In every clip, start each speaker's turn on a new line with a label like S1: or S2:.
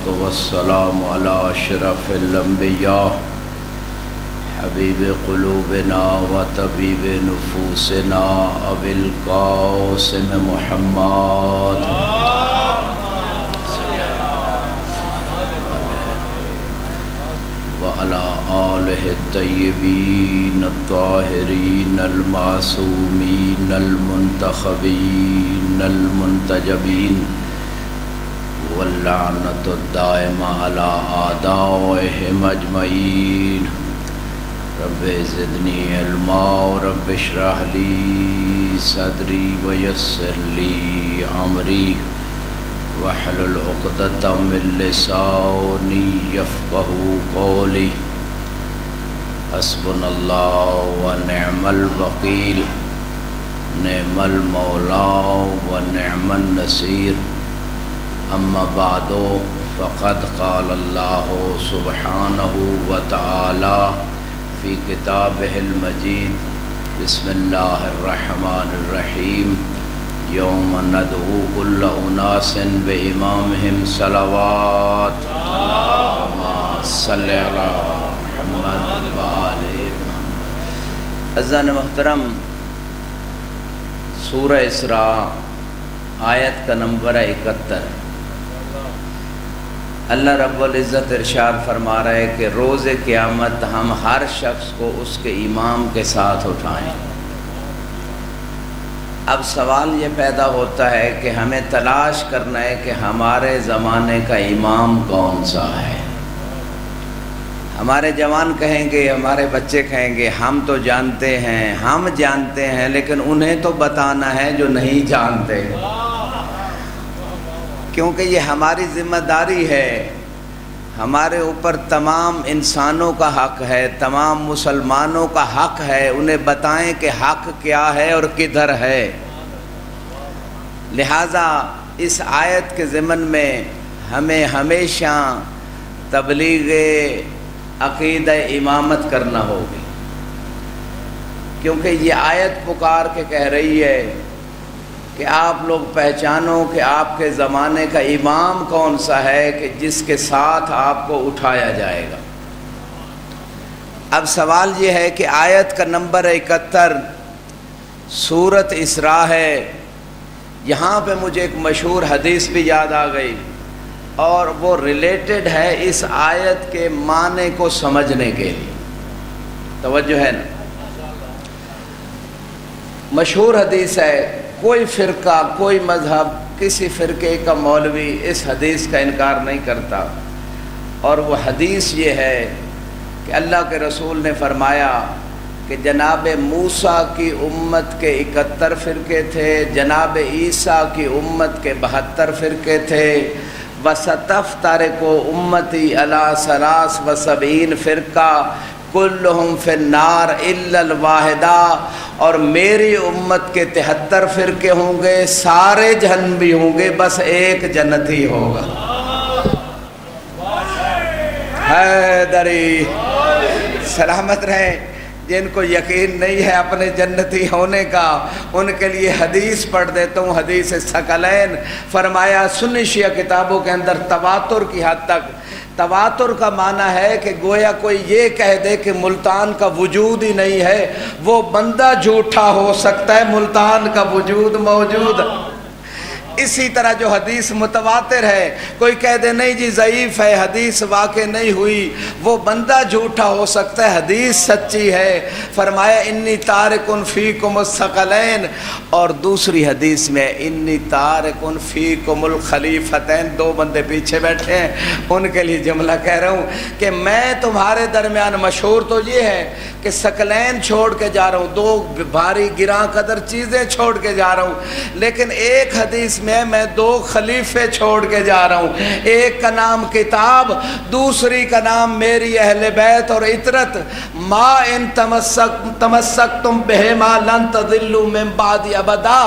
S1: والصلاة والسلام على أشرف الأنبياء حبيب قلوبنا وطبيب نفوسنا أبي القاسم محمد وعلى آله الطيبين الطاهرين المعصومين المنتخبين المنتجبين واللعنة الدائمة على أعدائهم أجمعين رب زدني علما رب اشرح لي صدري ويسر لي أمري واحلل عقدة من لساني يفقهوا قولي حسبنا الله ونعم الوكيل نعم المولى ونعم النصير أما بعد فقد قال الله سبحانه وتعالى في كتابه المجيد بسم الله الرحمن الرحيم يوم ندعو كل أناس بإمامهم صلوات اللهم صل على محمد وآل محمد. عزیزان محترم، سورہ اسراء آیت کا نمبر ہے 71. اللہ رب العزت ارشاد فرما رہا ہے کہ روز قیامت ہم ہر شخص کو اس کے امام کے ساتھ اٹھائیں. اب سوال یہ پیدا ہوتا ہے کہ ہمیں تلاش کرنا ہے کہ ہمارے زمانے کا امام کون سا ہے. ہمارے جوان کہیں گے، ہمارے بچے کہیں گے ہم تو جانتے ہیں لیکن انہیں تو بتانا ہے جو نہیں جانتے، کیونکہ یہ ہماری ذمہ داری ہے. ہمارے اوپر تمام انسانوں کا حق ہے، تمام مسلمانوں کا حق ہے، انہیں بتائیں کہ حق کیا ہے اور کدھر ہے. لہٰذا اس آیت کے ضمن میں ہمیں ہمیشہ تبلیغ عقیدہ امامت کرنا ہوگی، کیونکہ یہ آیت پکار کے کہہ رہی ہے کہ آپ لوگ پہچانو کہ آپ کے زمانے کا امام کون سا ہے کہ جس کے ساتھ آپ کو اٹھایا جائے گا. اب سوال یہ ہے کہ آیت کا نمبر 71 سورۃ اسراء ہے. یہاں پہ مجھے ایک مشہور حدیث بھی یاد آ گئی اور وہ ریلیٹڈ ہے اس آیت کے معنی کو سمجھنے کے لیے. توجہ ہے نا؟ مشہور حدیث ہے. کوئی فرقہ، کوئی مذہب، کسی فرقے کا مولوی اس حدیث کا انکار نہیں کرتا، اور وہ حدیث یہ ہے کہ اللہ کے رسول نے فرمایا کہ جناب موسیٰ کی امت کے 71 فرقے تھے، جناب عیسیٰ کی امت کے 72 فرقے تھے. وَسَتَفْتَرِقُ أُمَّتِي عَلَىٰ 73 فرقہ کلہم فی النار الا الواحدہ، اور میری امت کے 73 فرقے ہوں گے، سارے جہنمی ہوں گے، بس ایک جنتی ہوگا. حیدری سلامت رہیں. جن کو یقین نہیں ہے اپنے جنتی ہونے کا، ان کے لیے حدیث پڑھ دیتا ہوں. حدیث ثقلین فرمایا سنی شیعہ کتابوں کے اندر تواتر کی حد تک. تواتر کا معنی ہے کہ گویا کوئی یہ کہہ دے کہ ملتان کا وجود ہی نہیں ہے، وہ بندہ جھوٹا ہو سکتا ہے، ملتان کا وجود موجود. اسی طرح جو حدیث متواتر ہے، کوئی کہہ دے نہیں جی ضعیف ہے، حدیث واقع نہیں ہوئی، وہ بندہ جھوٹا ہو سکتا ہے، حدیث سچی ہے. فرمایا انی تارکن فیکم الثقلین، اور دوسری حدیث میں انی تارکن فیکم الخلیفتین. 2 بندے پیچھے بیٹھے ہیں، ان کے لیے جملہ کہہ رہا ہوں کہ میں تمہارے درمیان مشہور تو یہ ہے کہ ثقلین چھوڑ کے جا رہا ہوں، 2 بھاری گراں قدر چیزیں چھوڑ کے جا رہا ہوں، لیکن ایک حدیث میں 2 خلیفے چھوڑ کے جا رہا ہوں. ایک کا نام کتاب، دوسری کا نام میری اہل بیت اور عطرت. ما ان تمسکتم بہما لن تضلوا من بعد ابدا.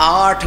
S1: 8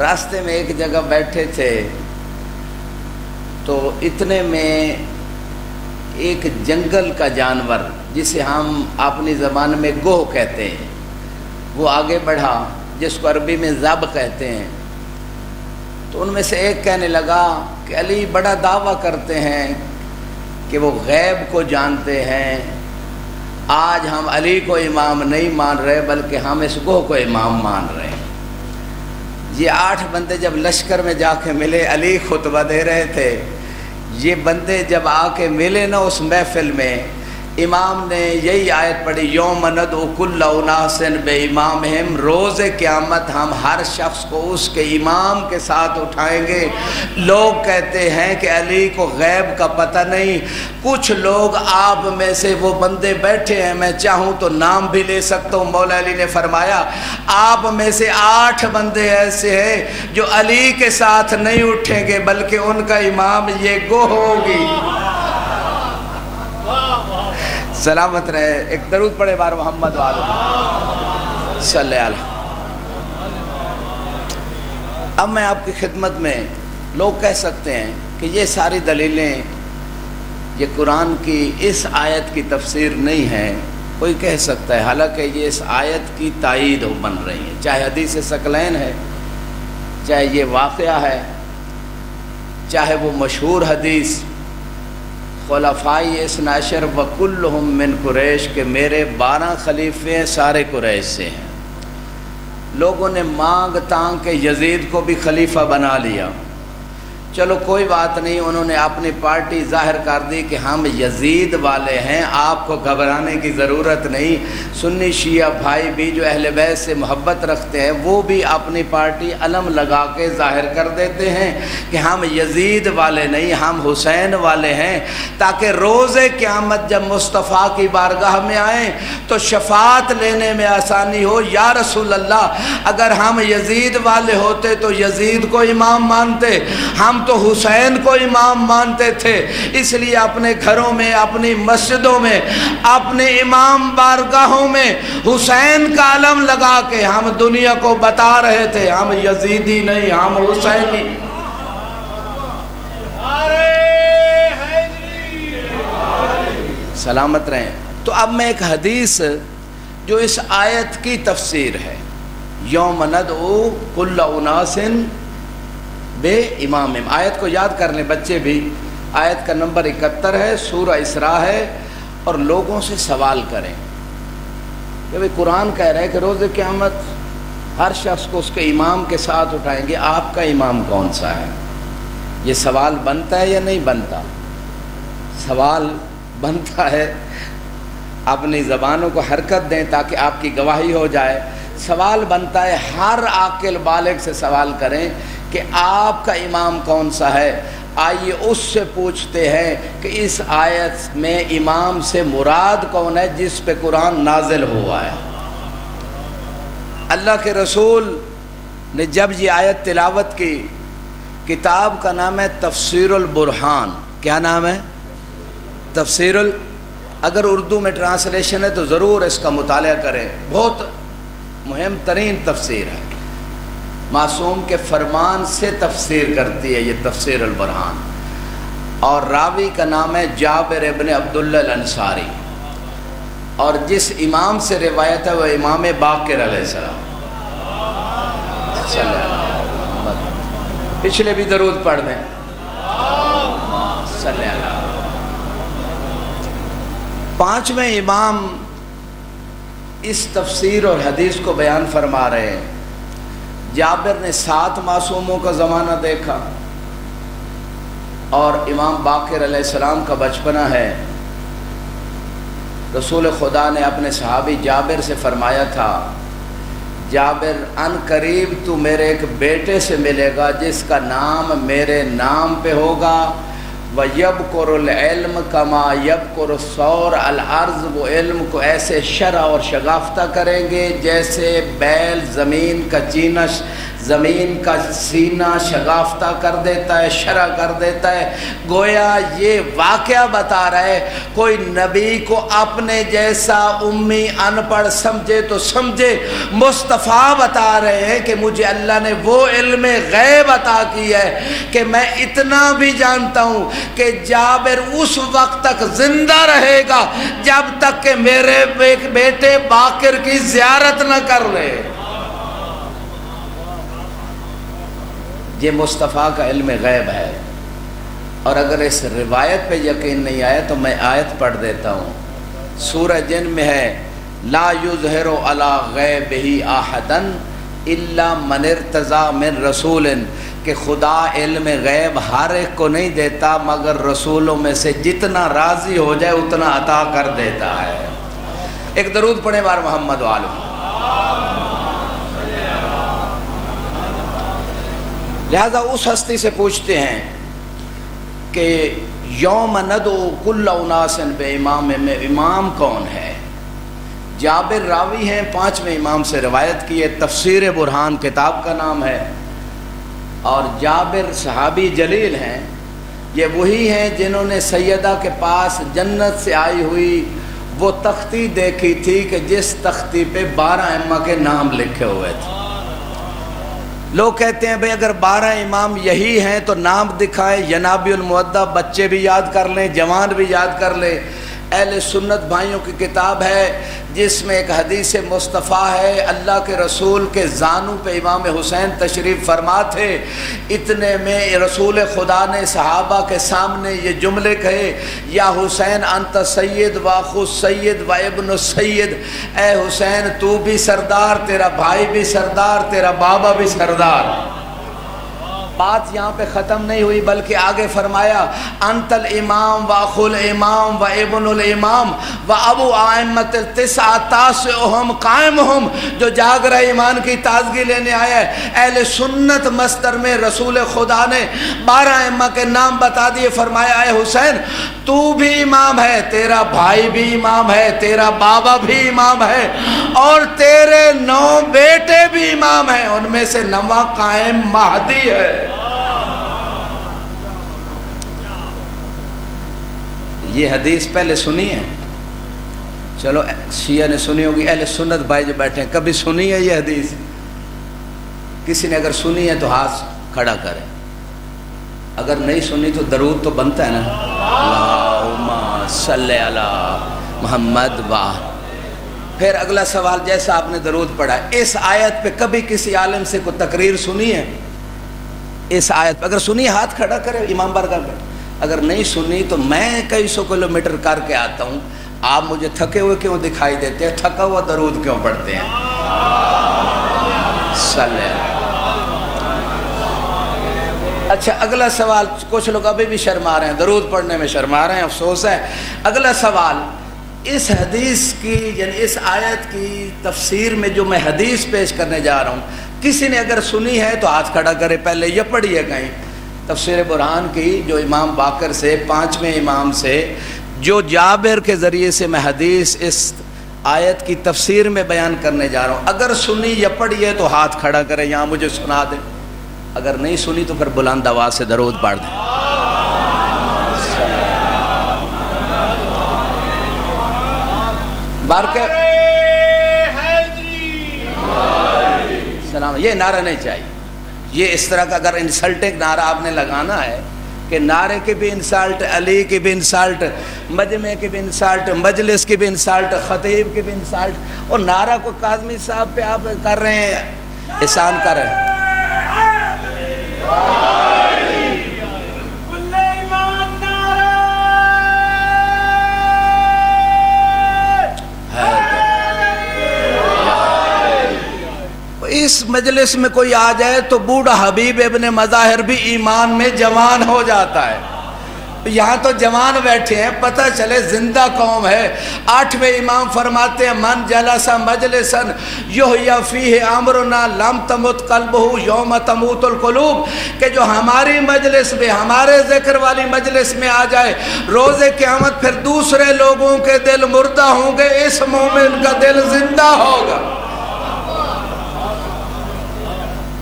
S1: راستے میں ایک جگہ بیٹھے تھے تو اتنے میں ایک جنگل کا جانور جسے ہم اپنی زبان میں گوہ کہتے ہیں وہ آگے بڑھا، جس کو عربی میں ذب کہتے ہیں۔ تو ان میں سے ایک کہنے لگا کہ علی بڑا دعویٰ کرتے ہیں کہ وہ غیب کو جانتے ہیں، آج ہم علی کو امام نہیں مان رہے بلکہ ہم اس گوہ کو امام مان رہے ہیں۔ یہ 8 بندے جب لشکر میں جا کے ملے، علی خطبہ دے رہے تھے، یہ بندے جب آ کے ملے نا اس محفل میں، امام نے یہی آیت پڑھی، یوم ندعو کل اناس بامامہم، روز قیامت ہم ہر شخص کو اس کے امام کے ساتھ اٹھائیں گے۔ لوگ کہتے ہیں کہ علی کو غیب کا پتہ نہیں، کچھ لوگ آپ میں سے وہ بندے بیٹھے ہیں، میں چاہوں تو نام بھی لے سکتا ہوں۔ مولا علی نے فرمایا آپ میں سے 8 بندے ایسے ہیں جو علی کے ساتھ نہیں اٹھیں گے بلکہ ان کا امام یہ گوہ ہوگی۔ سلامت رہے، ایک درود پڑھے بار محمد وآلہ صلی اللہ۔ اب میں آپ کی خدمت میں، لوگ کہہ سکتے ہیں کہ یہ ساری دلیلیں یہ قرآن کی اس آیت کی تفسیر نہیں ہے، کوئی کہہ سکتا ہے، حالانکہ یہ اس آیت کی تائید بن رہی ہے، چاہے حدیث ثقلین ہے، چاہے یہ واقعہ ہے، چاہے وہ مشہور حدیث خلفائی اثنا عشر وکلہم من قریش کہ میرے 12 خلیفے ہیں، سارے قریش سے ہیں۔ لوگوں نے مانگ تانگ کے یزید کو بھی خلیفہ بنا لیا، چلو کوئی بات نہیں، انہوں نے اپنی پارٹی ظاہر کر دی کہ ہم یزید والے ہیں، آپ کو گھبرانے کی ضرورت نہیں۔ سنی شیعہ بھائی بھی جو اہل بیت سے محبت رکھتے ہیں وہ بھی اپنی پارٹی علم لگا کے ظاہر کر دیتے ہیں کہ ہم یزید والے نہیں، ہم حسین والے ہیں، تاکہ روز قیامت جب مصطفیٰ کی بارگاہ میں آئیں تو شفاعت لینے میں آسانی ہو۔ یا رسول اللہ، اگر ہم یزید والے ہوتے تو یزید کو امام مانتے، ہم تو حسین کو امام مانتے تھے، اس لیے اپنے گھروں میں، اپنی مسجدوں میں، اپنے امام بارگاہوں میں حسین کا علم لگا کے ہم دنیا کو بتا رہے تھے ہم یزیدی نہیں، ہم حسینی۔ سلامت رہیں۔ تو اب میں ایک حدیث جو اس آیت کی تفسیر ہے، یوم ندعو کل اناس بے امامہم، آیت کو یاد کر لیں بچے بھی، آیت کا نمبر 71 ہے، سورہ اسراء ہے، اور لوگوں سے سوال کریں کہ بھئی قرآن کہہ رہا ہے کہ روز قیامت ہر شخص کو اس کے امام کے ساتھ اٹھائیں گے، آپ کا امام کون سا ہے؟ یہ سوال بنتا ہے یا نہیں بنتا؟ سوال بنتا ہے، اپنی زبانوں کو حرکت دیں تاکہ آپ کی گواہی ہو جائے۔ سوال بنتا ہے، ہر عاقل بالغ سے سوال کریں کہ آپ کا امام کون سا ہے۔ آئیے اس سے پوچھتے ہیں کہ اس آیت میں امام سے مراد کون ہے جس پہ قرآن نازل ہوا ہے۔ اللہ کے رسول نے جب یہ آیت تلاوت کی، کتاب کا نام ہے تفسیر البرہان۔ کیا نام ہے؟ تفسیر اگر اردو میں ٹرانسلیشن ہے تو ضرور اس کا مطالعہ کریں، بہت مہم ترین تفسیر ہے، معصوم کے فرمان سے تفسیر کرتی ہے یہ تفسیر البرہان، اور راوی کا نام ہے جابر ابن عبداللہ الانصاری، اور جس امام سے روایت ہے وہ امام باقر علیہ السلام۔ پچھلے بھی درود پڑھ دیں، صلی اللہ۔ 5ویں امام اس تفسیر اور حدیث کو بیان فرما رہے ہیں۔ جابر نے 7 معصوموں کا زمانہ دیکھا، اور امام باقر علیہ السلام کا بچپنا ہے۔ رسول خدا نے اپنے صحابی جابر سے فرمایا تھا، جابر ان قریب تو میرے ایک بیٹے سے ملے گا جس کا نام میرے نام پہ ہوگا، وَيَبْقُرُ الْعِلْمَ كَمَا يَبْقُرُ الثَّوْرُ الْأَرْضُ، وہ علم کو ایسے شرح اور شگافتہ کریں گے جیسے بیل زمین کا چینش زمین کا سینہ شگافتہ کر دیتا ہے، شرح کر دیتا ہے۔ گویا یہ واقعہ بتا رہا ہے، کوئی نبی کو اپنے جیسا امی ان پڑھ سمجھے تو سمجھے، مصطفیٰ بتا رہے ہیں کہ مجھے اللہ نے وہ علم غیب عطا کی ہے کہ میں اتنا بھی جانتا ہوں کہ جابر اس وقت تک زندہ رہے گا جب تک کہ میرے بیٹے باقر کی زیارت نہ کر لے۔ یہ مصطفیٰ کا علم غیب ہے۔ اور اگر اس روایت پہ یقین نہیں آیا تو میں آیت پڑھ دیتا ہوں، سورہ جن میں ہے لا یظہر علی غیبہ احدا الا من ارتضی من رسول، کہ خدا علم غیب ہر ایک کو نہیں دیتا مگر رسولوں میں سے جتنا راضی ہو جائے اتنا عطا کر دیتا ہے۔ ایک درود پڑھیں بار محمد وآلہ۔ لہذا اس ہستی سے پوچھتے ہیں کہ یوم ندعو کل اناس بامام، میں امام کون ہے؟ جابر راوی ہیں، 5ویں امام سے روایت کی ہے، تفسیر برہان کتاب کا نام ہے، اور جابر صحابی جلیل ہیں۔ یہ وہی ہیں جنہوں نے سیدہ کے پاس جنت سے آئی ہوئی وہ تختی دیکھی تھی کہ جس تختی پہ 12 ائمہ کے نام لکھے ہوئے تھے۔ لوگ کہتے ہیں بھئی اگر 12 امام یہی ہیں تو نام دکھائیں، ینابی المودع بچے بھی یاد کر لیں، جوان بھی یاد کر لیں۔ اہل سنت بھائیوں کی کتاب ہے جس میں ایک حدیث مصطفیٰ ہے، اللہ کے رسول کے زانو پہ امام حسین تشریف فرما تھے، اتنے میں رسول خدا نے صحابہ کے سامنے یہ جملے کہے، یا حسین انت سید و اخو سید و ابن سید، اے حسین تو بھی سردار، تیرا بھائی بھی سردار، تیرا بابا بھی سردار۔ بات یہاں پہ ختم نہیں ہوئی بلکہ آگے فرمایا انت الامام و اخو الامام و ابن الامام و ابو ائمۃ التسعہ تاسعہم قائمہم، جو جاگ رہے ایمان کی تازگی لینے آیا ہے۔ اہل سنت مصدر میں رسول خدا نے 12 ائمہ کے نام بتا دیے، فرمایا اے حسین تو بھی امام ہے، تیرا بھائی بھی امام ہے، تیرا بابا بھی امام ہے، اور تیرے 9 بیٹے بھی امام ہیں، ان میں سے 9واں قائم مہدی ہے۔ یہ حدیث پہلے سنی ہے، چلو شیعہ نے سنی ہوگی، اہل سنت بھائی جو بیٹھے ہیں کبھی سنی ہے یہ حدیث؟ کسی نے اگر سنی ہے تو ہاتھ کھڑا کرے، اگر نہیں سنی تو درود تو بنتا ہے نا، اللہم صلی علی محمد وآلہ۔ پھر اگلا سوال، جیسا آپ نے درود پڑھا، اس آیت پہ کبھی کسی عالم سے کوئی تقریر سنی ہے؟ اس آیت پہ اگر سنی ہاتھ کھڑا کرے امام بارگاہ میں، اگر نہیں سنی تو میں کئی 100 کلومیٹر کر کے آتا ہوں، آپ مجھے تھکے ہوئے کیوں دکھائی دیتے ہیں؟ تھکا ہوا درود کیوں پڑھتے ہیں؟ صلی اللہ۔ اچھا اگلا سوال، کچھ لوگ ابھی بھی شرما رہے ہیں، درود پڑھنے میں شرما رہے ہیں، افسوس ہے۔ اگلا سوال، اس حدیث کی یعنی اس آیت کی تفسیر میں جو میں حدیث پیش کرنے جا رہا ہوں، کسی نے اگر سنی ہے تو ہاتھ کھڑا کرے، پہلے یہ پڑھی ہے کہیں تفسیر برہان کی، جو امام باقر سے 5ویں امام سے جو جابر کے ذریعے سے میں حدیث اس آیت کی تفسیر میں بیان کرنے جا رہا ہوں، اگر سنی یا پڑھی ہے تو ہاتھ کھڑا کرے، یہاں مجھے سنا دیں، اگر نہیں سنی تو پھر بلند آواز سے درود پڑھ دیں۔ بارکہ سلام، یہ نعرہ نہیں چاہیے، یہ اس طرح کا اگر انسلٹنگ نعرہ آپ نے لگانا ہے کہ نعرے کی بھی انسالٹ، علی کی بھی انسالٹ، مجمع کی بھی انسالٹ، مجلس کی بھی انسالٹ، خطیب کی بھی انسالٹ، اور نعرہ کو کاظمی صاحب پہ آپ کر رہے ہیں، احسان کر رہے ہیں۔ اس مجلس میں کوئی آ جائے تو بوڑھا حبیب ابن مظاہر بھی ایمان میں جوان ہو جاتا ہے۔ یہاں تو جوان بیٹھے ہیں، پتہ چلے زندہ قوم ہے۔ 8ویں امام فرماتے ہیں من جلس مجلسا یحیی فیہ امرنا لم تمت قلبہ یوم تموت القلوب، کہ جو ہماری مجلس میں، ہمارے ذکر والی مجلس میں آ جائے، روز قیامت پھر دوسرے لوگوں کے دل مردہ ہوں گے، اس مومن کا دل زندہ ہوگا۔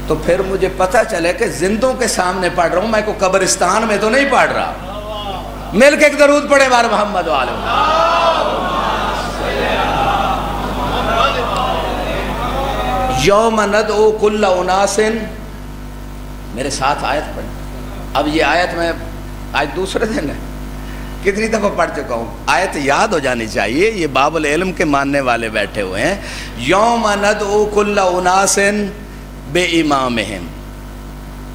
S1: تو پھر مجھے پتہ چلے کہ زندوں کے سامنے پڑھ رہا ہوں، میں کو قبرستان میں تو نہیں پڑھ رہا۔ مل کے ایک درود پڑھے بار محمد والے۔ یوم ندعو کل اناس، میرے ساتھ آیت پڑھ۔ اب یہ آیت میں آج دوسرے دن ہے، کتنی دفعہ پڑھ چکا ہوں، آیت یاد ہو جانی چاہیے۔ یہ باب العلم کے ماننے والے بیٹھے ہوئے ہیں۔ یوم ندعو کل اناس بے امامہم،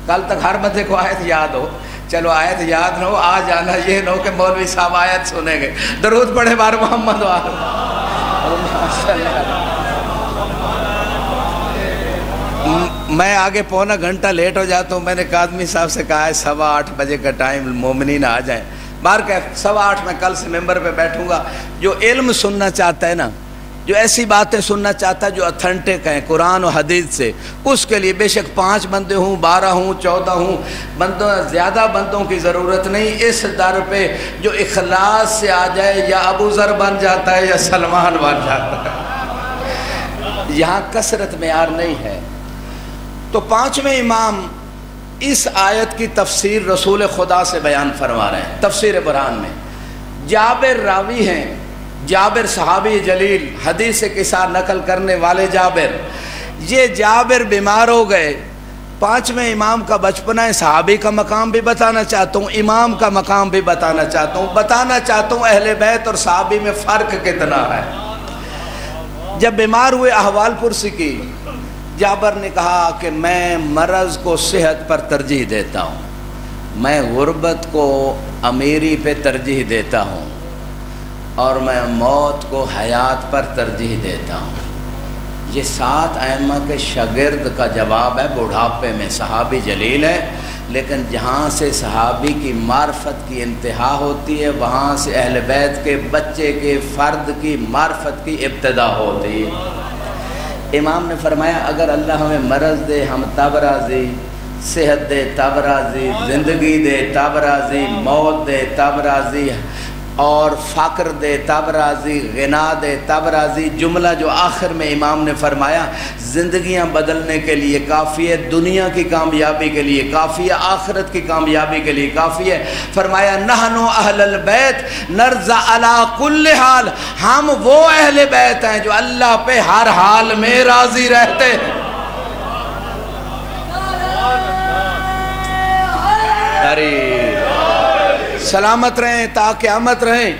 S1: کل تک ہر بندے کو آیت یاد ہو، چلو آیت یاد نہ ہو، آ جانا یہ نہ ہو کہ مولوی صاحب آیت سنیں گے۔ درود پڑھے بار محمد والے۔ میں آگے پونا گھنٹہ لیٹ ہو جاتا ہوں، میں نے کاظمی صاحب سے کہا ہے 8:15 بجے کا ٹائم مومنین آ جائیں۔ بار کہ 8:15 میں کل سے ممبر پہ بیٹھوں گا۔ جو علم سننا چاہتا ہے نا، جو ایسی باتیں سننا چاہتا ہے جو اتھنٹک ہیں قرآن و حدیث سے، اس کے لیے بے شک 5 بندے ہوں، 12 ہوں، 14 ہوں، زیادہ بندوں کی ضرورت نہیں۔ اس در پہ جو اخلاص سے آ جائے، یا ابو ذر بن جاتا ہے یا سلمان بن جاتا ہے۔ یہاں کثرت معیار نہیں ہے۔ تو 5ویں امام اس آیت کی تفسیر رسول خدا سے بیان فرما رہے ہیں تفسیر برہان میں۔ جابر راوی ہیں، جابر صحابی جلیل، حدیث قصہ نقل کرنے والے جابر۔ یہ جابر بیمار ہو گئے۔ 5ویں امام کا بچپنا ہے، صحابی کا مقام بھی بتانا چاہتا ہوں، امام کا مقام بھی بتانا چاہتا ہوں اہل بیت اور صحابی میں فرق کتنا ہے۔ جب بیمار ہوئے احوال پرسی کی، جابر نے کہا کہ میں مرض کو صحت پر ترجیح دیتا ہوں، میں غربت کو امیری پہ ترجیح دیتا ہوں، اور میں موت کو حیات پر ترجیح دیتا ہوں۔ یہ 7 ائمہ کے شاگرد کا جواب ہے۔ بڑھاپے میں صحابی جلیل ہے، لیکن جہاں سے صحابی کی معرفت کی انتہا ہوتی ہے، وہاں سے اہل بیت کے بچے کے فرد کی معرفت کی ابتدا ہوتی ہے۔ امام نے فرمایا اگر اللہ ہمیں مرض دے ہم تب راضی، صحت دے تب راضی، زندگی دے تب راضی، موت دے تب راضی، اور فقر دے تب راضی، غنا دے تب راضی۔ جملہ جو آخر میں امام نے فرمایا زندگیاں بدلنے کے لیے کافی ہے، دنیا کی کامیابی کے لیے کافی ہے، آخرت کی کامیابی کے لیے کافی ہے۔ فرمایا نحن اہل البیت نرضى علی کل حال، ہم وہ اہل بیت ہیں جو اللہ پہ ہر حال میں راضی رہتے ہیں۔ سلامت رہیں تا قیامت رہیں۔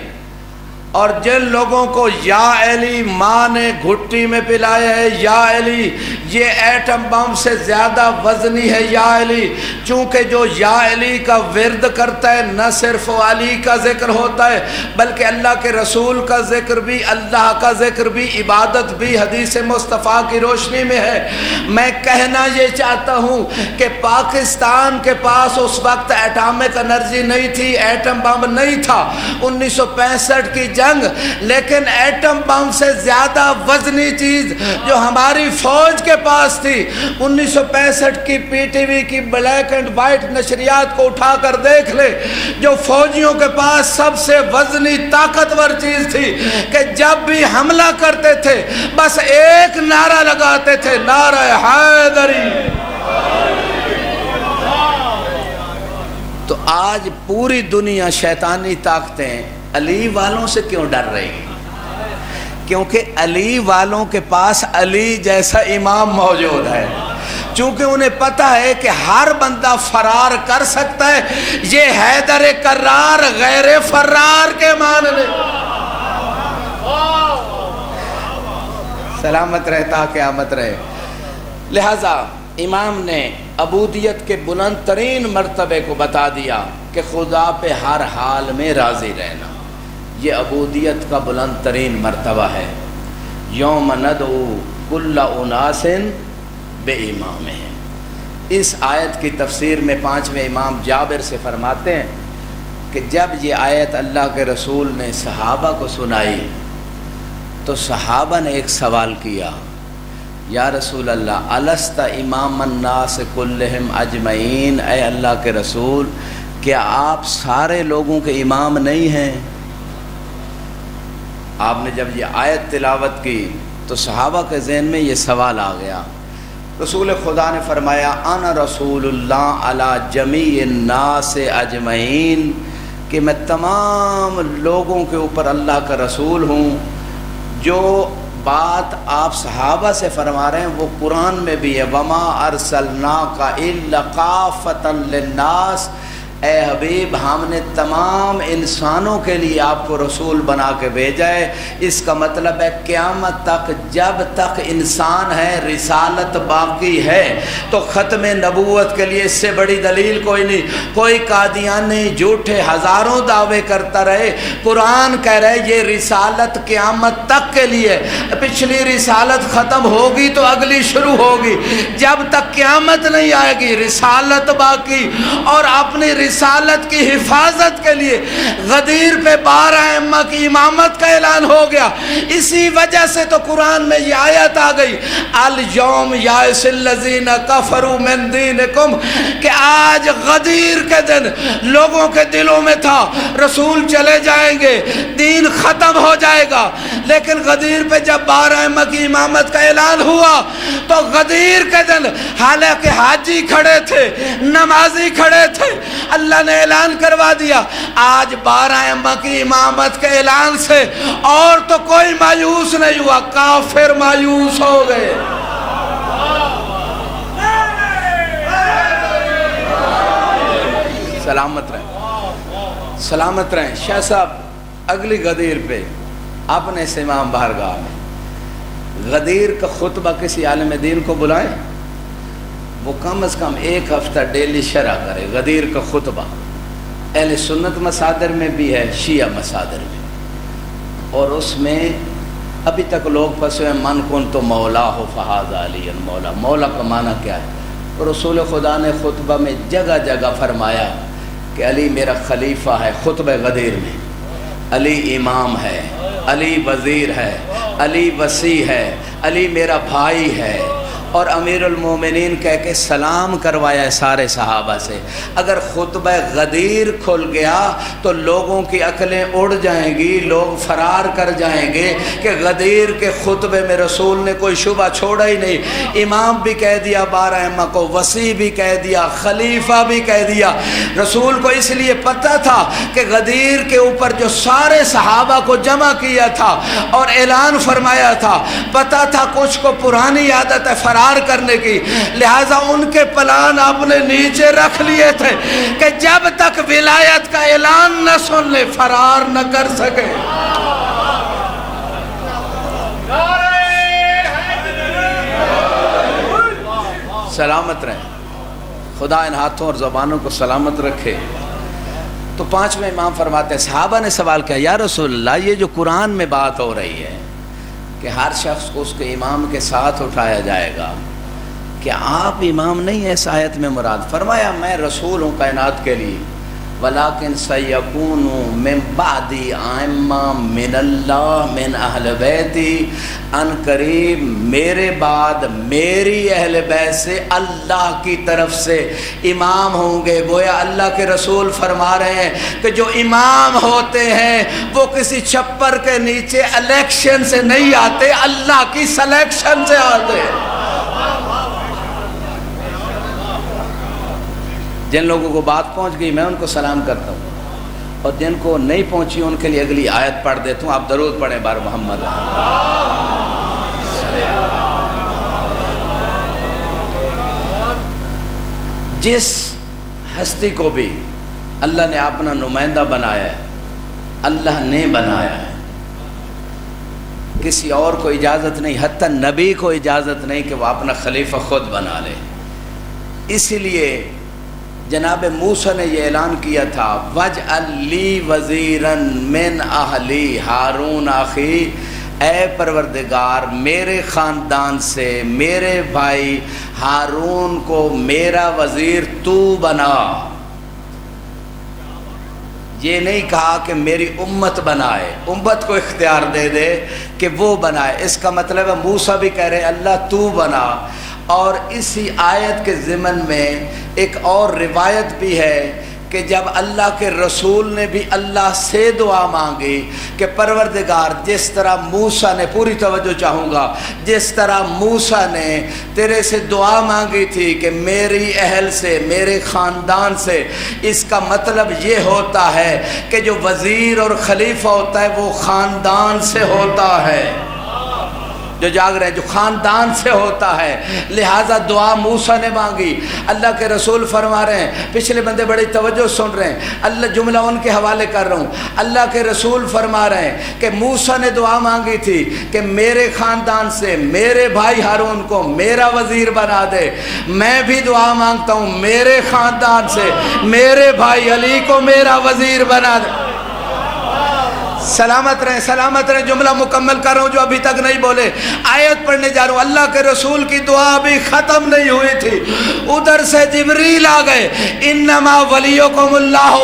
S1: اور جن لوگوں کو یا علی ماں نے گھٹی میں پلایا ہے، یا علی یہ ایٹم بم سے زیادہ وزنی ہے، یا علی، چونکہ جو یا علی کا ورد کرتا ہے نہ صرف علی کا ذکر ہوتا ہے بلکہ اللہ کے رسول کا ذکر بھی، اللہ کا ذکر بھی، عبادت بھی حدیث مصطفیٰ کی روشنی میں ہے۔ میں کہنا یہ چاہتا ہوں کہ پاکستان کے پاس اس وقت ایٹامک انرجی نہیں تھی، ایٹم بم نہیں تھا، 1965 کی جنگ، لیکن ایٹم بم سے زیادہ وزنی چیز جو ہماری فوج کے پاس تھی، 1965 کی پی ٹی وی کی بلیک اینڈ وائٹ نشریات کو اٹھا کر دیکھ لے، جو فوجیوں کے پاس سب سے وزنی طاقتور چیز تھی کہ جب بھی حملہ کرتے تھے بس ایک نعرہ لگاتے تھے، نعرہ حیدری۔ تو آج پوری دنیا شیطانی طاقتیں علی والوں سے کیوں ڈر رہی ہیں؟ کیونکہ علی والوں کے پاس علی جیسا امام موجود ہے، چونکہ انہیں پتہ ہے کہ ہر بندہ فرار کر سکتا ہے، یہ حیدر کرار غیر فرار کے ماننے۔ سلامت رہتا قیامت رہے۔ لہذا امام نے عبودیت کے بلند ترین مرتبے کو بتا دیا کہ خدا پہ ہر حال میں راضی رہنا، یہ عبودیت کا بلند ترین مرتبہ ہے۔ یوم ندعو کل اناس بے امامہم، اس آیت کی تفسیر میں 5ویں امام جابر سے فرماتے ہیں کہ جب یہ آیت اللہ کے رسول نے صحابہ کو سنائی تو صحابہ نے ایک سوال کیا، یا رسول اللہ الست امام الناس کلہم اجمعین، اے اللہ کے رسول کیا آپ سارے لوگوں کے امام نہیں ہیں؟ آپ نے جب یہ آیت تلاوت کی تو صحابہ کے ذہن میں یہ سوال آ گیا رسول خدا نے فرمایا انا رسول اللہ علی جمیع الناس اجمعین، کہ میں تمام لوگوں کے اوپر اللہ کا رسول ہوں۔ جو بات آپ صحابہ سے فرما رہے ہیں وہ قرآن میں بھی ہے، وما ارسلناک الا کافۃ للناس، اے حبیب ہم نے تمام انسانوں کے لیے آپ کو رسول بنا کے بھیجا ہے۔ اس کا مطلب ہے قیامت تک جب تک انسان ہے رسالت باقی ہے، تو ختم نبوت کے لیے اس سے بڑی دلیل کوئی نہیں۔ کوئی قادیانی جھوٹے ہزاروں دعوے کرتا رہے، قرآن کہہ رہے یہ رسالت قیامت تک کے لیے، پچھلی رسالت ختم ہوگی تو اگلی شروع ہوگی، جب تک قیامت نہیں آئے گی رسالت باقی۔ اور اپنی رسالت کی حفاظت کے لیے غدیر پہ 12 ائمہ کی امامت کا اعلان ہو گیا۔ اسی وجہ سے تو قرآن میں یہ آیت آ گئی، الیوم یائس الذین کفروا من دینکم، کہ آج غدیر کے دن لوگوں کے دلوں میں تھا رسول چلے جائیں گے، دین ختم ہو جائے گا، لیکن غدیر پہ جب 12 ائمہ کی امامت کا اعلان ہوا تو غدیر کے دن حالانکہ حاجی کھڑے تھے، نمازی کھڑے تھے، اللہ نے اعلان کروا دیا آج 12 ائمہ کی امامت کے اعلان سے اور تو کوئی مایوس نہیں ہوا، کافر مایوس ہو گئے۔ سلامت رہیں، سلامت رہیں۔ شاہ صاحب اگلی غدیر پہ اپنے سے امام بارگاہ میں غدیر کا خطبہ کسی عالم دین کو بلائیں، وہ کم از کم 1 ہفتہ ڈیلی شرح کرے غدیر کا خطبہ۔ اہل سنت مصادر میں بھی ہے، شیعہ مصادر میں، اور اس میں ابھی تک لوگ پھنسے ہیں من کن تو مولا ہو فہذا علی مولا۔ مولا کا معنی کیا ہے؟ اور رسول خدا نے خطبہ میں جگہ جگہ فرمایا کہ علی میرا خلیفہ ہے، خطبہ غدیر میں علی امام ہے، علی وزیر ہے، علی وصی ہے، علی میرا بھائی ہے، اور امیر المومنین کہہ کے سلام کروایا ہے سارے صحابہ سے۔ اگر خطبہ غدیر کھل گیا تو لوگوں کی عقلیں اڑ جائیں گی، لوگ فرار کر جائیں گے کہ غدیر کے خطبے میں رسول نے کوئی شبہ چھوڑا ہی نہیں، امام بھی کہہ دیا 12 ائمہ کو، وصی بھی کہہ دیا، خلیفہ بھی کہہ دیا۔ رسول کو اس لیے پتہ تھا کہ غدیر کے اوپر جو سارے صحابہ کو جمع کیا تھا اور اعلان فرمایا تھا، پتہ تھا کچھ کو پرانی عادت ہے فرار کرنے کی، لہذا ان کے پلان آپ نے نیچے رکھ لیے تھے کہ جب تک ولایت کا اعلان نہ سن لے فرار نہ کر سکے۔ سلامت رہیں، خدا ان ہاتھوں اور زبانوں کو سلامت رکھے۔ تو 5ویں امام فرماتے ہیں صحابہ نے سوال کیا یا رسول اللہ یہ جو قرآن میں بات ہو رہی ہے کہ ہر شخص کو اس کے امام کے ساتھ اٹھایا جائے گا، کہ آپ امام نہیں ہیں اس آیت میں مراد؟ فرمایا میں رسول ہوں کائنات کے لیے، ولیکن سیکون من بعدی ائمہ من اللہ من اہل بیتی، ان قریب میرے بعد میری اہل بیت سے اللہ کی طرف سے امام ہوں گے۔ گویا اللہ کے رسول فرما رہے ہیں کہ جو امام ہوتے ہیں وہ کسی چھپر کے نیچے الیکشن سے نہیں آتے، اللہ کی سلیکشن سے آتے ہیں۔ جن لوگوں کو بات پہنچ گئی میں ان کو سلام کرتا ہوں، اور جن کو نہیں پہنچی ان کے لیے اگلی آیت پڑھ دیتا ہوں۔ آپ درود پڑھیں بار محمد۔ جس ہستی کو بھی اللہ نے اپنا نمائندہ بنایا ہے، اللہ نے بنایا ہے، کسی اور کو اجازت نہیں، حتیٰ نبی کو اجازت نہیں کہ وہ اپنا خلیفہ خود بنا لے۔ اسی لیے جناب موسیٰ نے یہ اعلان کیا تھا وَاجْعَلْ لِي وَزِيرًا مِّنْ أَهْلِي ہارون اخی، اے پروردگار میرے خاندان سے میرے بھائی ہارون کو میرا وزیر تو بنا۔ یہ نہیں کہا کہ میری امت بنائے، امت کو اختیار دے دے کہ وہ بنائے۔ اس کا مطلب ہے موسیٰ بھی کہہ رہے اللہ تو بنا۔ اور اسی آیت کے ضمن میں ایک اور روایت بھی ہے کہ جب اللہ کے رسول نے بھی اللہ سے دعا مانگی کہ پروردگار جس طرح موسیٰ نے، پوری توجہ چاہوں گا، جس طرح موسیٰ نے تیرے سے دعا مانگی تھی کہ میری اہل سے، میرے خاندان سے، اس کا مطلب یہ ہوتا ہے کہ جو وزیر اور خلیفہ ہوتا ہے وہ خاندان سے ہوتا ہے، جو جاگ رہے ہیں جو خاندان سے ہوتا ہے، لہٰذا دعا موسیٰ نے مانگی۔ اللہ کے رسول فرما رہے ہیں، پچھلے بندے بڑی توجہ سن رہے ہیں، اللہ جملہ ان کے حوالے کر رہا ہوں، اللہ کے رسول فرما رہے ہیں کہ موسیٰ نے دعا مانگی تھی کہ میرے خاندان سے میرے بھائی ہارون کو میرا وزیر بنا دے، میں بھی دعا مانگتا ہوں میرے خاندان سے میرے بھائی علی کو میرا وزیر بنا دے۔ سلامت رہیں، سلامت رہیں، جملہ مکمل کر رہا ہوں جو ابھی تک نہیں بولے، آیت پڑھنے جا رہا ہوں۔ اللہ کے رسول کی دعا ابھی ختم نہیں ہوئی تھی، ادھر سے جبریل آ گئے، انما ولیکم اللہ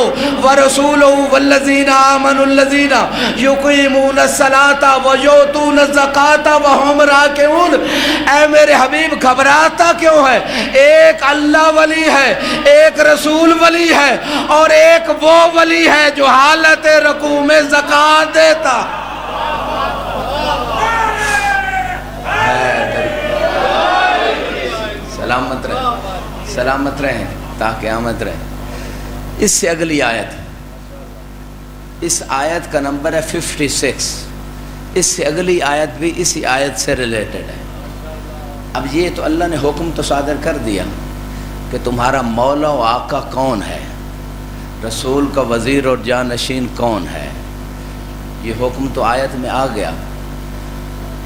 S1: ورسولہ والذین آمنوا الذین یقیمون الصلاۃ ویؤتون الزکاۃ وہم راکعون۔ اے میرے حبیب گھبراتا کیوں ہے؟ ایک اللہ ولی ہے، ایک رسول ولی ہے، اور ایک وہ ولی ہے جو حالت رکوع میں زکات دیتا۔ سلامت رہیں، سلامت رہیں تا قیامت رہیں۔ اس سے اگلی آیت، اس آیت کا نمبر ہے 56، اس سے اگلی آیت بھی اسی آیت سے ریلیٹڈ ہے۔ اب یہ تو اللہ نے حکم تو صادر کر دیا کہ تمہارا مولا و آقا کون ہے، رسول کا وزیر اور جانشین کون ہے، یہ حکم تو آیت میں آ گیا۔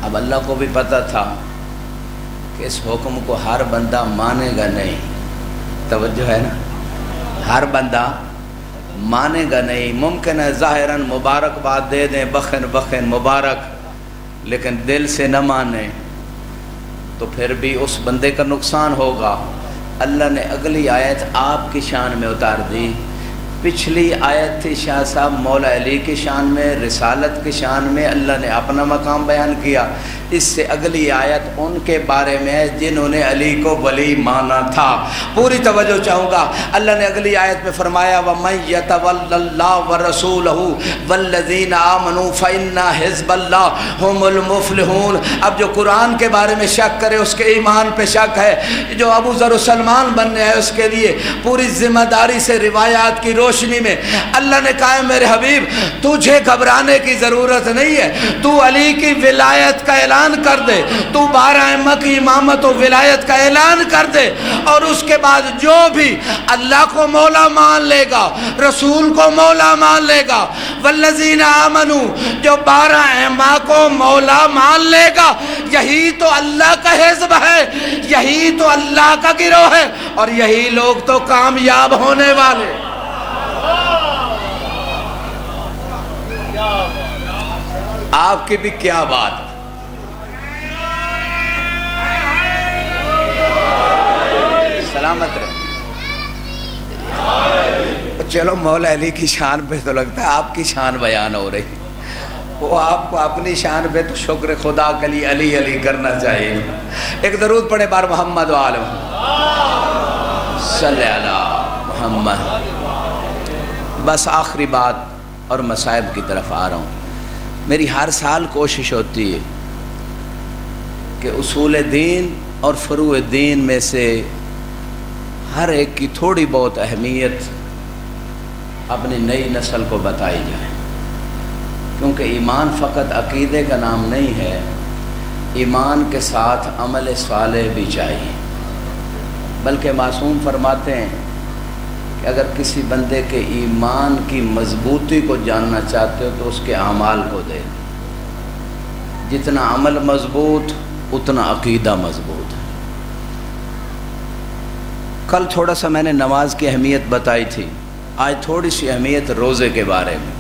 S1: اب اللہ کو بھی پتہ تھا کہ اس حکم کو ہر بندہ مانے گا نہیں، توجہ ہے نا، ہر بندہ مانے گا نہیں۔ ممکن ہے ظاہراً مبارکباد دے دیں، بخن بخن مبارک، لیکن دل سے نہ مانے تو پھر بھی اس بندے کا نقصان ہوگا۔ اللہ نے اگلی آیت آپ کی شان میں اتار دی۔ پچھلی آیت تھی شاہ صاحب مولا علی کی شان میں، رسالت کی شان میں، اللہ نے اپنا مقام بیان کیا۔ اس سے اگلی آیت ان کے بارے میں ہے جنہوں نے علی کو ولی مانا تھا۔ پوری توجہ چاہوں گا، اللہ نے اگلی آیت میں فرمایا وَمَن يَتَوَلَّ اللَّهَ وَرَسُولَهُ وَالَّذِينَ آمَنُوا فَإِنَّ حِزْبَ اللَّهِ هُمُ الْمُفْلِحُونَ۔ اب جو قرآن کے بارے میں شک کرے اس کے ایمان پہ شک ہے، جو ابو ذر و سلمان بننے ہے اس کے لیے پوری ذمہ داری سے روایات کی روشنی میں اللہ نے کہا ہے میرے حبیب تجھے گھبرانے کی ضرورت نہیں ہے، تو علی کی ولایت کا اعلان کر دے، تو 12 ائمہ کی امامت و ولایت کا اعلان کر دے، اور اس کے بعد جو بھی اللہ کو مولا مان لے گا، رسول کو مولا مان لے گا، والذین آمنوا جو 12 ائمہ کو مولا مان لے گا، یہی تو اللہ کا حزب ہے، یہی تو اللہ کا گروہ ہے، اور یہی لوگ تو کامیاب ہونے والے۔ آپ کی بھی کیا بات، سلامت رہے۔ چلو مولا علی کی شان پہ تو لگتا ہے آپ کی شان بیان ہو رہی، وہ آپ کو اپنی شان پہ تو شکر خدا کے لیے علی علی کرنا چاہیے۔ ایک درود پڑھے بار محمد وآلہ صلی اللہ محمد۔ بس آخری بات اور مصائب کی طرف آ رہا ہوں۔ میری ہر سال کوشش ہوتی ہے کہ اصول دین اور فروع دین میں سے ہر ایک کی تھوڑی بہت اہمیت اپنی نئی نسل کو بتائی جائے، کیونکہ ایمان فقط عقیدے کا نام نہیں ہے، ایمان کے ساتھ عمل صالح بھی چاہیے۔ بلکہ معصوم فرماتے ہیں کہ اگر کسی بندے کے ایمان کی مضبوطی کو جاننا چاہتے ہو تو اس کے اعمال کو دے، جتنا عمل مضبوط اتنا عقیدہ مضبوط ہے۔ کل تھوڑا سا میں نے نماز کی اہمیت بتائی تھی، آج تھوڑی سی اہمیت روزے کے بارے میں۔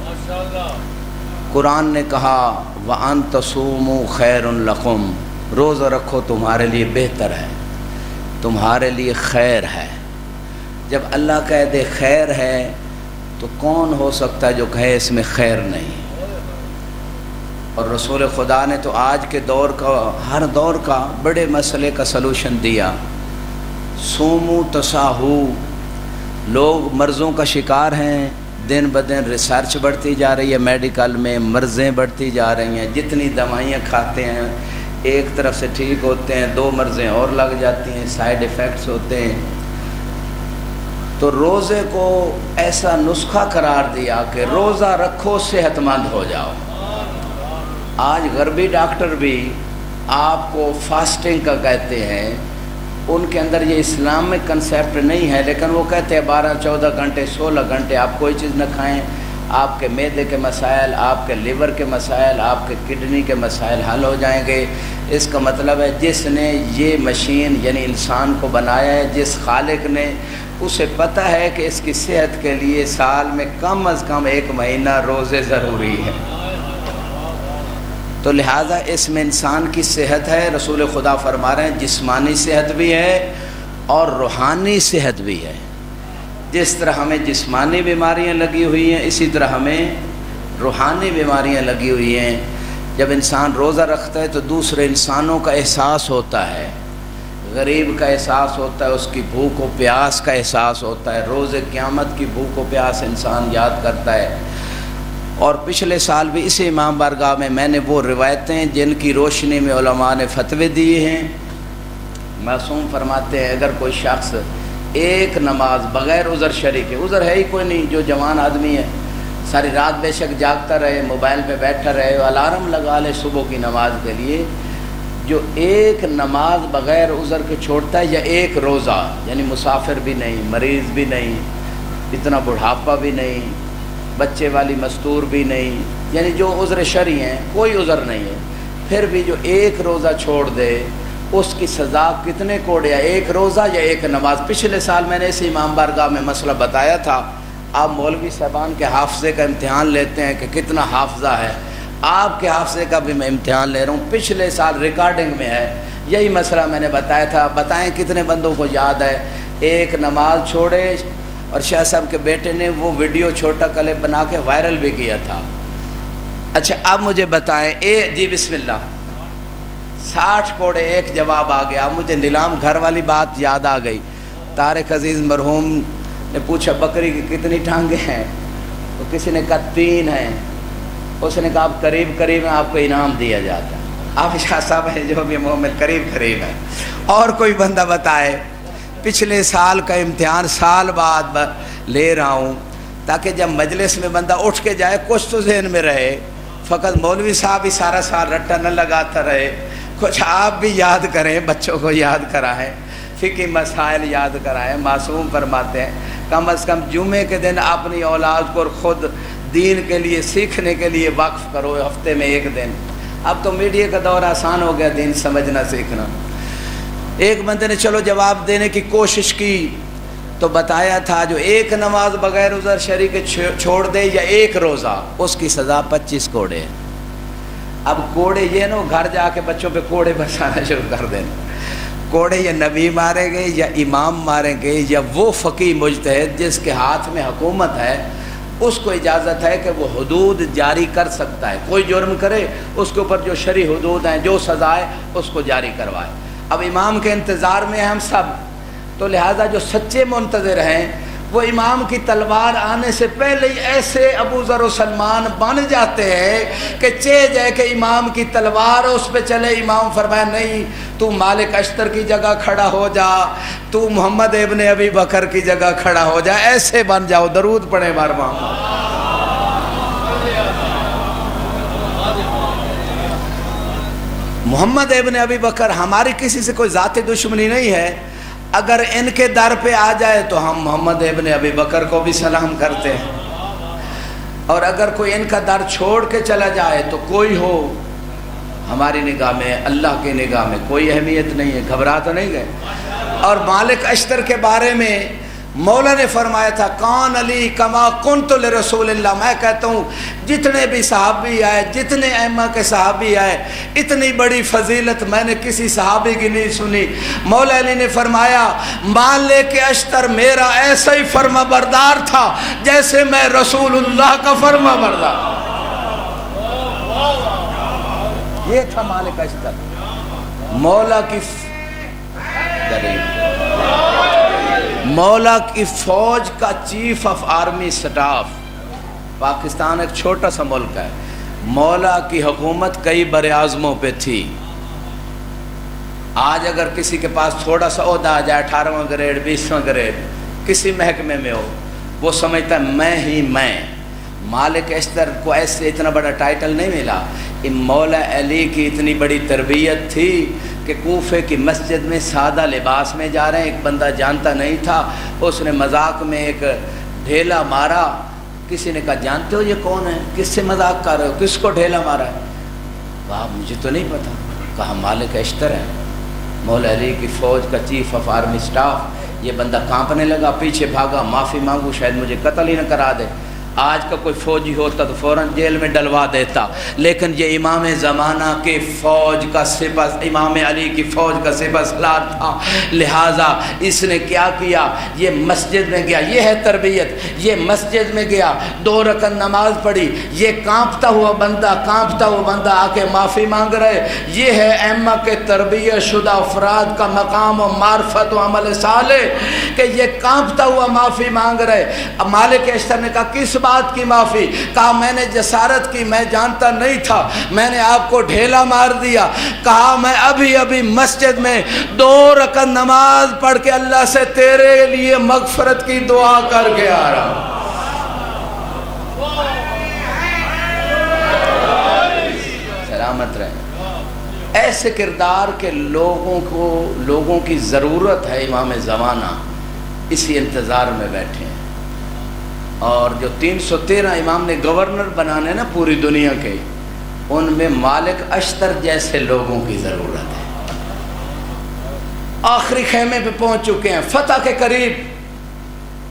S1: قرآن نے کہا وَأَن تَصُومُوا خَيْرٌ لَكُمْ، روزہ رکھو تمہارے لیے بہتر ہے، تمہارے لیے خیر ہے۔ جب اللہ کہہ دے خیر ہے تو کون ہو سکتا ہے جو کہے اس میں خیر نہیں؟ اور رسول خدا نے تو آج کے دور کا، ہر دور کا بڑے مسئلے کا سلوشن دیا۔ سومو تساہو، لوگ مرضوں کا شکار ہیں، دن بدن ریسرچ بڑھتی جا رہی ہے، میڈیکل میں مرضیں بڑھتی جا رہی ہیں، جتنی دوائیاں کھاتے ہیں ایک طرف سے ٹھیک ہوتے ہیں، 2 مرضیں اور لگ جاتی ہیں، سائیڈ ایفیکٹس ہوتے ہیں۔ تو روزے کو ایسا نسخہ قرار دیا کہ روزہ رکھو صحت مند ہو جاؤ۔ آج غربی ڈاکٹر بھی آپ کو فاسٹنگ کا کہتے ہیں، ان کے اندر یہ اسلام میں کنسیپٹ نہیں ہے، لیکن وہ کہتے ہیں 12-14 گھنٹے 16 گھنٹے آپ کوئی چیز نہ کھائیں، آپ کے معدے کے مسائل، آپ کے لیور کے مسائل، آپ کے کڈنی کے مسائل حل ہو جائیں گے۔ اس کا مطلب ہے جس نے یہ مشین یعنی انسان کو بنایا ہے، جس خالق نے، اسے پتہ ہے کہ اس کی صحت کے لیے سال میں کم از کم 1 مہینہ روزے ضروری ہے، تو لہٰذا اس میں انسان کی صحت ہے۔ رسول خدا فرما رہے ہیں جسمانی صحت بھی ہے اور روحانی صحت بھی ہے۔ جس طرح ہمیں جسمانی بیماریاں لگی ہوئی ہیں، اسی طرح ہمیں روحانی بیماریاں لگی ہوئی ہیں۔ جب انسان روزہ رکھتا ہے تو دوسرے انسانوں کا احساس ہوتا ہے، غریب کا احساس ہوتا ہے، اس کی بھوک و پیاس کا احساس ہوتا ہے، روز قیامت کی بھوک و پیاس انسان یاد کرتا ہے۔ اور پچھلے سال بھی اسی امام بارگاہ میں میں نے وہ روایتیں جن کی روشنی میں علماء نے فتوے دیے ہیں، معصوم فرماتے ہیں اگر کوئی شخص ایک نماز بغیر عذر شریک ہے، عذر ہے ہی کوئی نہیں، جو جوان آدمی ہے ساری رات بے شک جاگتا رہے، موبائل پہ بیٹھا رہے، الارم لگا لے صبح کی نماز کے لیے، جو ایک نماز بغیر عذر کے چھوڑتا ہے، یا ایک روزہ یعنی مسافر بھی نہیں، مریض بھی نہیں، اتنا بڑھاپا بھی نہیں، بچے والی مستور بھی نہیں، یعنی جو عذر شرعی ہیں کوئی عذر نہیں ہے، پھر بھی جو ایک روزہ چھوڑ دے اس کی سزا کتنے کوڑے ہیں، ایک روزہ یا ایک نماز۔ پچھلے سال میں نے اس امام بارگاہ میں مسئلہ بتایا تھا۔ آپ مولوی صاحبان کے حافظے کا امتحان لیتے ہیں کہ کتنا حافظہ ہے، آپ کے حافظے کا بھی میں امتحان لے رہا ہوں، پچھلے سال ریکارڈنگ میں ہے، یہی مسئلہ میں نے بتایا تھا۔ بتائیں کتنے بندوں کو یاد ہے ایک نماز چھوڑے؟ اور شاہ صاحب کے بیٹے نے وہ ویڈیو چھوٹا کلپ بنا کے وائرل بھی کیا تھا۔ اچھا اب مجھے بتائیں، جی بسم اللہ، 60 کوڑے ایک جواب آ گیا۔ مجھے نیلام گھر والی بات یاد آ گئی۔ طارق عزیز مرحوم نے پوچھا بکری کی کتنی ٹانگیں ہیں؟ تو کسی نے کہا 3 ہیں۔ اس نے کہا آپ قریب قریب ہیں، آپ کو انعام دیا جاتا ہے۔ آپ شاہ صاحب ہیں جو بھی مومن قریب قریب ہیں۔ اور کوئی بندہ بتائے، پچھلے سال کا امتحان سال بعد لے رہا ہوں تاکہ جب مجلس میں بندہ اٹھ کے جائے کچھ تو ذہن میں رہے، فقط مولوی صاحب ہی سارا سال رٹا نہ لگاتا رہے، کچھ آپ بھی یاد کریں، بچوں کو یاد کرائیں، فقہی مسائل یاد کرائیں۔ معصوم فرماتے ہیں کم از کم جمعے کے دن اپنی اولاد کو اور خود دین کے لیے سیکھنے کے لیے وقف کرو، ہفتے میں 1 دن۔ اب تو میڈیا کا دور آسان ہو گیا دین سمجھنا سیکھنا۔ ایک بندے نے چلو جواب دینے کی کوشش کی تو بتایا تھا جو ایک نماز بغیر عذر شرعی کے چھوڑ دے یا ایک روزہ، اس کی سزا 25 کوڑے۔ اب کوڑے یہ نا گھر جا کے بچوں پہ کوڑے برسانا شروع کر دینا۔ کوڑے یا نبی ماریں گے یا امام ماریں گے یا وہ فقیہ مجتہد جس کے ہاتھ میں حکومت ہے، اس کو اجازت ہے کہ وہ حدود جاری کر سکتا ہے۔ کوئی جرم کرے اس کے اوپر جو شرعی حدود ہیں، جو سزا ہے، اس کو جاری کروائے۔ اب امام کے انتظار میں ہم سب، تو لہٰذا جو سچے منتظر ہیں وہ امام کی تلوار آنے سے پہلے ہی ایسے ابو ذر و سلمان بن جاتے ہیں کہ چیز ہے کہ امام کی تلوار اس پہ چلے۔ امام فرمایا نہیں، تو مالک اشتر کی جگہ کھڑا ہو جا، تو محمد ابن ابی بکر کی جگہ کھڑا ہو جا، ایسے بن جاؤ۔ درود پڑھیں بارما۔ محمد ابن ابی بکر ہماری کسی سے کوئی ذاتی دشمنی نہیں ہے، اگر ان کے در پہ آ جائے تو ہم محمد ابن ابی بکر کو بھی سلام کرتے ہیں، اور اگر کوئی ان کا در چھوڑ کے چلا جائے تو کوئی ہو، ہماری نگاہ میں، اللہ کی نگاہ میں کوئی اہمیت نہیں ہے، گھبرا تو نہیں گئے۔ اور مالک اشتر کے بارے میں مولا نے فرمایا تھا کان علی کما کنت لرسول اللہ، میں کہتا ہوں جتنے بھی صحابی آئے، جتنے ائمہ کے صحابی آئے، اتنی بڑی فضیلت میں نے کسی صحابی کی نہیں سنی۔ مولا علی نے فرمایا مالک اشتر میرا ایسا ہی فرما بردار تھا جیسے میں رسول اللہ کا فرما بردار۔ یہ تھا مالک اشتر، مولا کی مولا کی فوج کا chief of army staff. Pakistan ایک چھوٹا سا ملک ہے، مولا کی حکومت کئی بر اعظموں پہ تھی. آج اگر کسی کے پاس تھوڑا سا عہدہ آ جائے، 18واں گریڈ 20واں گریڈ کسی محکمے میں ہو، وہ سمجھتا ہے میں ہی میں. مالک اشتر کو ایسے اتنا بڑا ٹائٹل نہیں ملا. مولا علی کی اتنی بڑی تربیت تھی کہ کوفے کی مسجد میں سادہ لباس میں جا رہے ہیں، ایک بندہ جانتا نہیں تھا، اس نے مذاق میں ایک ڈھیلا مارا. کسی نے کہا جانتے ہو یہ کون ہے؟ کس سے مذاق کر رہے ہو؟ کس کو ڈھیلا مارا ہے؟ واہ مجھے تو نہیں پتا. کہا مالک اشتر ہے، مولا علی کی فوج کا چیف آف آرمی سٹاف. یہ بندہ کانپنے لگا، پیچھے بھاگا، معافی مانگو شاید مجھے قتل ہی نہ کرا دے. آج کا کوئی فوجی ہوتا تو فوراً جیل میں ڈلوا دیتا، لیکن یہ امام زمانہ کے فوج کا سپہ، امام علی کی فوج کا سپہ سالار تھا. لہٰذا اس نے کیا کیا؟ یہ مسجد میں گیا، یہ ہے تربیت. یہ مسجد میں گیا، 2 رکعت نماز پڑھی. یہ کانپتا ہوا بندہ آ کے معافی مانگ رہے. یہ ہے ائمہ کے تربیت شدہ افراد کا مقام و معرفت و عمل صالح کہ یہ کانپتا ہوا معافی مانگ رہے. اب مالک اشتر نے کہا کس بات کی معافی؟ کہا میں نے جسارت کی، میں جانتا نہیں تھا، میں نے آپ کو ڈھیلا مار دیا. کہا میں ابھی مسجد میں 2 رکعت نماز پڑھ کے اللہ سے تیرے لیے مغفرت کی دعا کر کے آ رہا ہوں. سلامت رہے. ایسے کردار کے لوگوں کی ضرورت ہے. امام زمانہ اسی انتظار میں بیٹھے ہیں. اور جو 313 امام نے گورنر بنانے نا پوری دنیا کے، ان میں مالک اشتر جیسے لوگوں کی ضرورت ہے. آخری خیمے پہ پہنچ چکے ہیں، فتح کے قریب.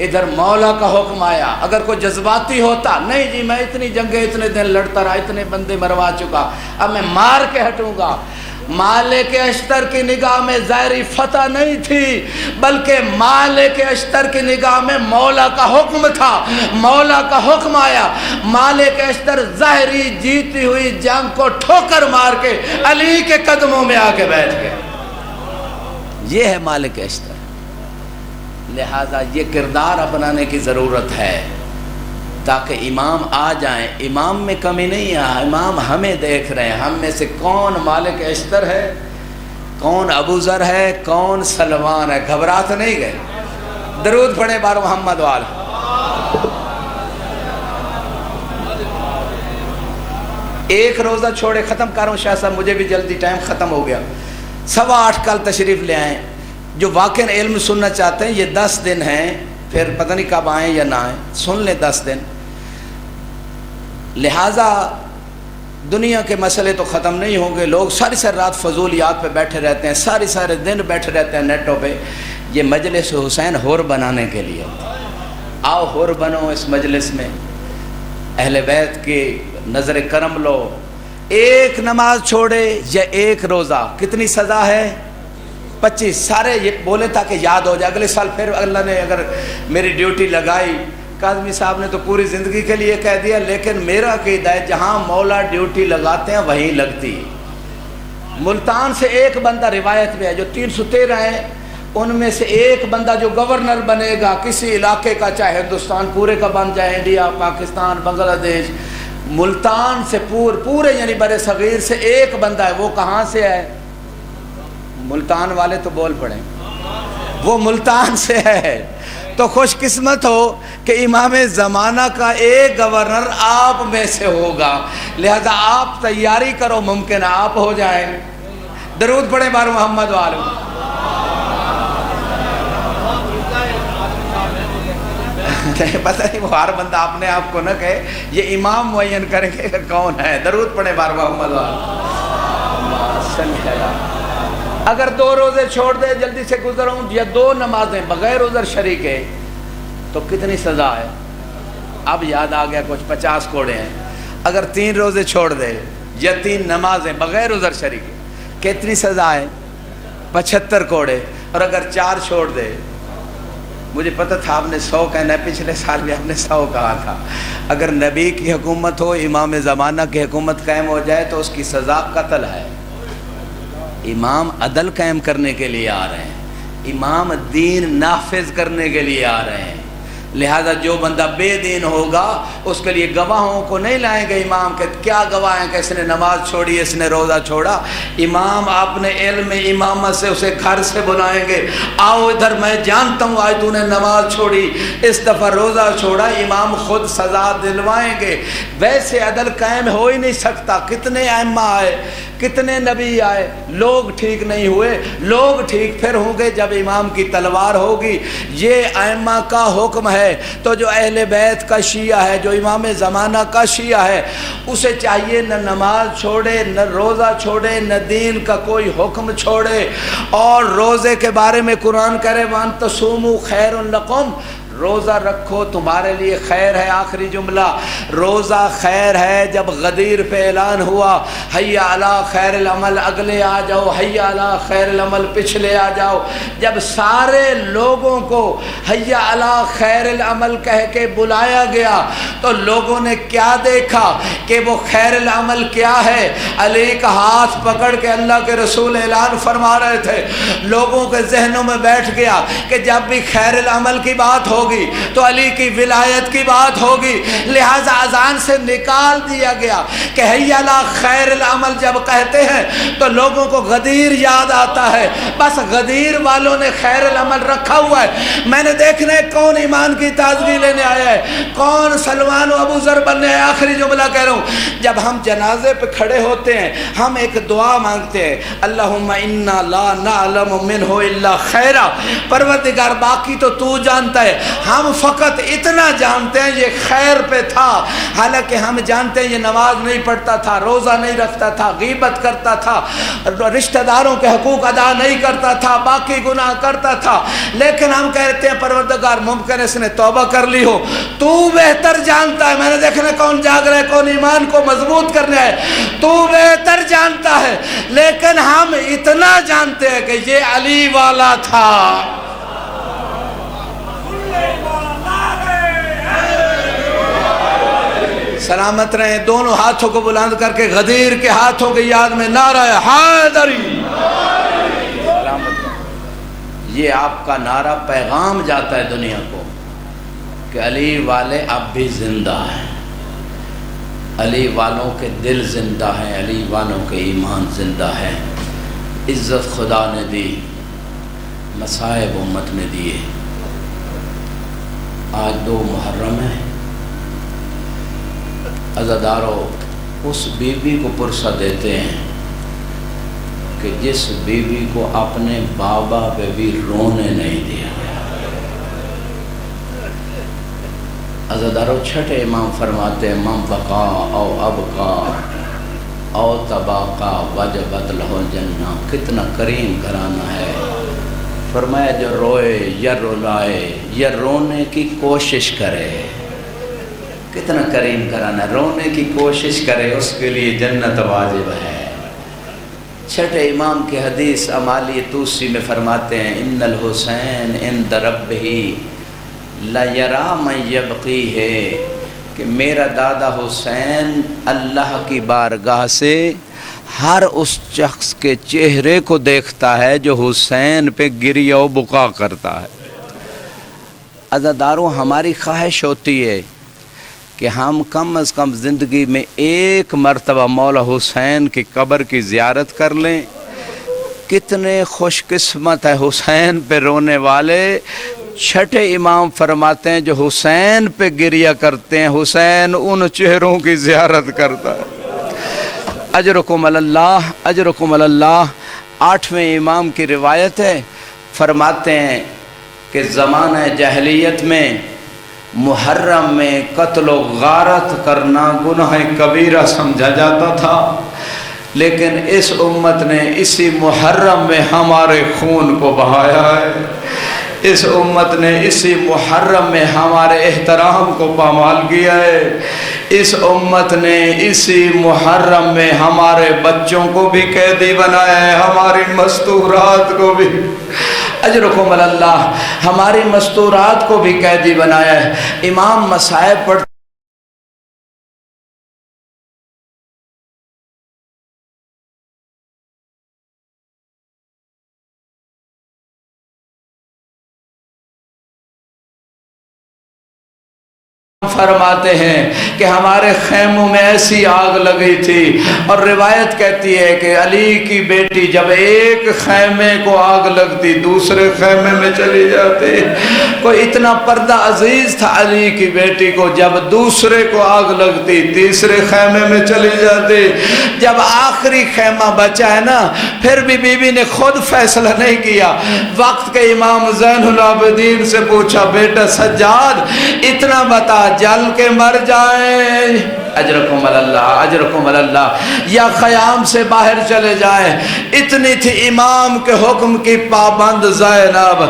S1: ادھر مولا کا حکم آیا. اگر کوئی جذباتی ہوتا، نہیں جی میں اتنی جنگیں اتنے دن لڑتا رہا، اتنے بندے مروا چکا، اب میں مار کے ہٹوں گا. مالک اشتر کی نگاہ میں ظاہری فتح نہیں تھی، بلکہ مالک اشتر کی نگاہ میں مولا کا حکم تھا. مولا کا حکم آیا، مالک اشتر ظاہری جیتی ہوئی جنگ کو ٹھوکر مار کے علی کے قدموں میں آ کے بیٹھ گئے. یہ ہے مالک اشتر. لہذا یہ کردار اپنانے کی ضرورت ہے تاکہ امام آ جائیں. امام میں کمی نہیں ہے، امام ہمیں دیکھ رہے ہیں. ہم میں سے کون مالک اشتر ہے، کون ابو ذر ہے، کون سلمان ہے. گھبرا تو نہیں گئے؟ درود پڑھیں بار محمد وال. ایک روزہ چھوڑے، ختم کر رہا ہوں شاہ صاحب، مجھے بھی جلدی ٹائم ختم ہو گیا. 8:15 کل تشریف لے آئیں. جو واقعا علم سننا چاہتے ہیں، یہ 10 دن ہیں، پھر پتہ نہیں کب آئیں یا نہ آئیں، سن لیں 10 دن. لہٰذا دنیا کے مسئلے تو ختم نہیں ہوں گے. لوگ ساری رات فضولیات پہ بیٹھے رہتے ہیں، سارے دن بیٹھے رہتے ہیں نیٹوں پہ. یہ مجلس حسین حر بنانے کے لیے. آؤ حر بنو اس مجلس میں، اہل بیت کی نظر کرم لو. ایک نماز چھوڑے یا ایک روزہ، کتنی سزا ہے؟ 25. سارے یہ بولے تاکہ یاد ہو جائے. اگلے سال پھر اللہ نے اگر میری ڈیوٹی لگائی. کاظمی صاحب نے تو پوری زندگی کے لیے کہہ دیا، لیکن میرا عقیدہ ہے جہاں مولا ڈیوٹی لگاتے ہیں وہیں لگتی. ملتان سے ایک بندہ روایت میں ہے، جو 313 ہیں ان میں سے ایک بندہ جو گورنر بنے گا کسی علاقے کا، چاہے ہندوستان پورے کا بن جائے، انڈیا، پاکستان، بنگلہ دیش، ملتان سے پورے یعنی بر صغیر سے ایک بندہ ہے. وہ کہاں سے ہے؟ ملتان والے تو بول پڑیں، وہ ملتان سے ہے. تو خوش قسمت ہو کہ امام زمانہ کا ایک گورنر آپ میں سے ہوگا. لہذا آپ تیاری کرو، ممکن آپ ہو جائیں. درود پڑھیں بار محمد والو. پتہ نہیں وہ ہر بندہ اپنے آپ کو نہ کہے، یہ امام معین کریں گے کہ کون ہے. درود پڑھیں بار محمد والو. اگر 2 روزے چھوڑ دے، جلدی سے گزر ہوں، یا 2 نمازیں بغیر عذر شریک ہے تو کتنی سزا ہے؟ اب یاد آ گیا، کچھ 50 کوڑے ہیں. اگر 3 روزے چھوڑ دے یا 3 نمازیں بغیر عذر شریک ہے، کتنی سزا ہے؟ 75 کوڑے. اور اگر 4 چھوڑ دے، مجھے پتہ تھا آپ نے 100 کہنا ہے، پچھلے سال بھی آپ نے 100 کہا تھا. اگر نبی کی حکومت ہو، امام زمانہ کی حکومت قائم ہو جائے تو اس کی سزا قتل ہے. امام عدل قائم کرنے کے لیے آ رہے ہیں. امام دین نافذ کرنے کے لیے آ رہے ہیں، لہذا جو بندہ بے دین ہوگا اس کے لیے گواہوں کو نہیں لائیں گے امام کے، کیا گواہ ہیں کہ اس نے نماز چھوڑی، اس نے روزہ چھوڑا۔ امام اپنے علم امامت سے اسے گھر سے بلائیں گے، آؤ ادھر، میں جانتا ہوں آج تو نے نماز چھوڑی، اس دفعہ روزہ چھوڑا، امام خود سزا دلوائیں گے۔ ویسے عدل قائم ہو ہی نہیں سکتا، کتنے ائمہ آئے، کتنے نبی آئے، لوگ ٹھیک نہیں ہوئے، لوگ ٹھیک پھر ہوں گے جب امام کی تلوار ہوگی۔ یہ ائمہ کا حکم ہے، تو جو اہل بیت کا شیعہ ہے، جو امام زمانہ کا شیعہ ہے، اسے چاہیے نہ نماز چھوڑے، نہ روزہ چھوڑے، نہ دین کا کوئی حکم چھوڑے۔ اور روزے کے بارے میں قرآن کرے وَأَن تَصُومُوا خَيْرٌ لَكُمْ، روزہ رکھو تمہارے لیے خیر ہے۔ آخری جملہ، روزہ خیر ہے۔ جب غدیر پہ اعلان ہوا حی علی خیر العمل، اگلے آ جاؤ، حی علی خیر العمل، پچھلے آ جاؤ، جب سارے لوگوں کو حی علی خیر العمل کہہ کے بلایا گیا تو لوگوں نے کیا دیکھا کہ وہ خیر العمل کیا ہے؟ علی کا ہاتھ پکڑ کے اللہ کے رسول اعلان فرما رہے تھے، لوگوں کے ذہنوں میں بیٹھ گیا کہ جب بھی خیر العمل کی بات ہوگی تو علی کی ولایت کی بات ہوگی، لہذا اذان سے نکال دیا گیا کہ حی علی خیر العمل جب کہتے ہیں تو لوگوں کو غدیر یاد آتا ہے، بس غدیر والوں نے خیر العمل رکھا ہوا ہے۔ میں نے دیکھنا ہے کون ایمان کی تازگی لینے آیا ہے، کون سلمان و ابو ذر بننے آیا۔ آخری جملہ کہہ رہا ہوں، جب ہم جنازے پہ کھڑے ہوتے ہیں ہم ایک دعا مانگتے ہیں، اللہم انا لا نعلم منہ الا خیرا، پروردگار باقی تو جانتا ہے، ہم فقط اتنا جانتے ہیں یہ خیر پہ تھا، حالانکہ ہم جانتے ہیں یہ نماز نہیں پڑھتا تھا، روزہ نہیں رکھتا تھا، غیبت کرتا تھا، رشتہ داروں کے حقوق ادا نہیں کرتا تھا، باقی گناہ کرتا تھا، لیکن ہم کہتے ہیں پروردگار ممکن اس نے توبہ کر لی ہو، تو بہتر جانتا ہے۔ میں نے دیکھنا کون جاگ رہا ہے، کون ایمان کو مضبوط کرنا ہے، تو بہتر جانتا ہے، لیکن ہم اتنا جانتے ہیں کہ یہ علی والا تھا۔ سلامت رہیں، دونوں ہاتھوں کو بلند کر کے غدیر کے ہاتھوں کی یاد میں نعرہ حیدری، سلامت رہیں۔ یہ آپ کا نعرہ پیغام جاتا ہے دنیا کو کہ علی والے اب بھی زندہ ہیں، علی والوں کے دل زندہ ہیں، علی والوں کے ایمان زندہ ہے۔ عزت خدا نے دی، مصائب امت نے دیے۔ آج 2 محرم ہے، عزادارو اس بیوی کو پرسہ دیتے ہیں کہ جس بیوی کو اپنے بابا پہ بھی رونے نہیں دیا گیا۔ عزادارو چھٹے امام فرماتے ہیں، من بقا او ابقا او تباقا وجبت لہ جنہ، کتنا کریم گھرانہ ہے۔ فرمایا جو روئے یا رلائے یا رونے کی کوشش کرے، کتنا کریم گھرانہ، رونے کی کوشش کرے اس کے لیے جنت واجب ہے۔ چھٹے امام کی حدیث امالی توسی میں فرماتے ہیں، ان الحسین عند ربہ لیرا من یبقی ہے، کہ میرا دادا حسین اللہ کی بارگاہ سے ہر اس شخص کے چہرے کو دیکھتا ہے جو حسین پہ گریہ و بکا کرتا ہے۔ عزاداروں ہماری خواہش ہوتی ہے کہ ہم کم از کم زندگی میں 1 مرتبہ مولا حسین کی قبر کی زیارت کر لیں۔ کتنے خوش قسمت ہے حسین پہ رونے والے۔ چھٹے امام فرماتے ہیں جو حسین پہ گریہ کرتے ہیں، حسین ان چہروں کی زیارت کرتا ہے۔ اجرکم اللہ، اجرکم اللہ۔ 8ویں امام کی روایت ہے، فرماتے ہیں کہ زمانہ جاہلیت میں محرم میں قتل و غارت کرنا گناہ کبیرہ سمجھا جاتا تھا، لیکن اس امت نے اسی محرم میں ہمارے خون کو بہایا ہے، اس امت نے اسی محرم میں ہمارے احترام کو پامال کیا ہے، اس امت نے اسی محرم میں ہمارے بچوں کو بھی قیدی بنایا ہے، ہماری مستورات کو بھی، اجرکم اللہ، ہماری مستورات کو بھی قیدی بنایا ہے۔ امام مصائب پڑھتے فرماتے ہیں کہ ہمارے خیموں میں ایسی آگ لگی تھی، اور روایت کہتی ہے کہ علی کی بیٹی جب ایک خیمے کو آگ لگتی دوسرے خیمے میں چلی جاتی۔ کوئی اتنا پردہ عزیز تھا علی کی بیٹی کو، جب دوسرے کو آگ لگتی تیسرے خیمے میں چلی جاتی۔ جب آخری خیمہ بچا ہے نا، پھر بھی بی بی نے خود فیصلہ نہیں کیا، وقت کے امام زین العابدین سے پوچھا، بیٹا سجاد اتنا بتا، جل کے مر جائیں اجرکم اللہ اجرکم اللہ، یا خیام سے باہر چلے جائیں؟ اتنی تھی امام کے حکم کی پابند زینب۔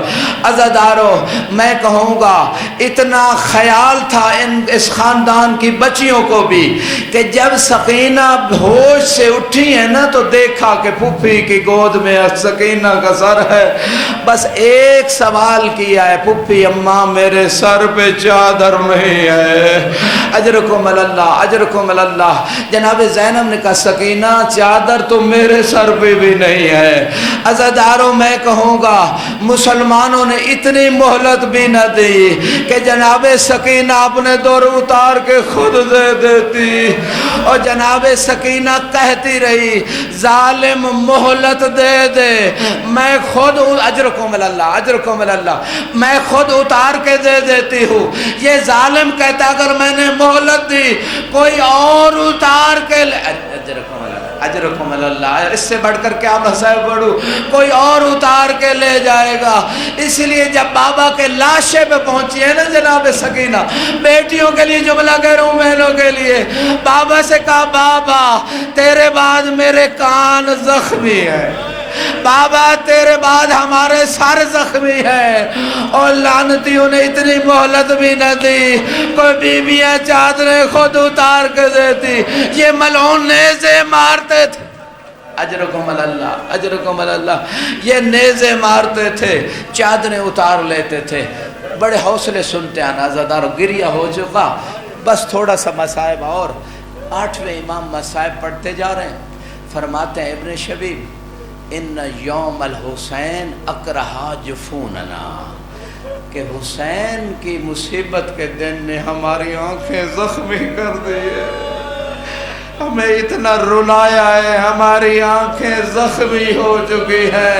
S1: عزادارو میں کہوں گا اتنا خیال تھا اس خاندان کی بچیوں کو بھی کہ جب سکینہ ہوش سے اٹھی ہے نا تو دیکھا کہ پھپھی کی گود میں سکینہ کا سر ہے، بس ایک سوال کیا ہے، پھپھی اماں میرے سر پہ چادر نہیں ہے۔ اجرکم اللہ اجرکم اللہ۔ جناب زینب نے کہا سکینہ چادر تو میرے سر پہ بھی نہیں ہے۔ عزاداروں میں کہوں گا مسلمانوں نے اتنی مہلت بھی نہ دی کہ جناب سکینہ اپنے دور اتار کے خود دے دیتی، اور جناب سکینہ کہتی رہی ظالم مہلت دے دے، میں خود اجرکم اللہ اجرکم اللہ، میں خود اتار کے دے دیتی ہوں۔ یہ ظالم کہتا اگر میں نے مہلت دی کوئی اور اتار کے اجرکم اللہ اجرکم اللہ، اس سے بڑھ کر کیا مسائل بڑھوں، کوئی اور اتار کے لے جائے گا۔ اس لیے جب بابا کے لاشے پہ پہنچی ہے نا جناب سکینہ، بیٹیوں کے لیے جملہ کہہ رہا ہوں، بہنوں کے لیے، بابا سے کہا بابا تیرے بعد میرے کان زخمی ہے، بابا تیرے بعد ہمارے سر زخمی ہے، اور لعنتیوں نے اتنی مہلت بھی نہ دی، کوئی بیویاں چادریں خود اتار کے دیتی، یہ ملعون نیزے مارتے تھے۔ اجرکم اللہ اجرکم اللہ، یہ نیزے مارتے تھے، چادریں اتار لیتے تھے۔ بڑے حوصلے سنتے ہیں عزادارو، گریہ ہو چکا، بس تھوڑا سا مصائب اور۔ 8ویں امام مصائب پڑھتے جا رہے ہیں، فرماتے ہیں ابن شبیب ان یوم الحسین اکرہا جفوننا، کہ حسین کی مصیبت کے دن نے ہماری آنکھیں زخمی کر دی ہے، ہمیں اتنا رلایا ہے، ہماری آنکھیں زخمی ہو چکی ہیں۔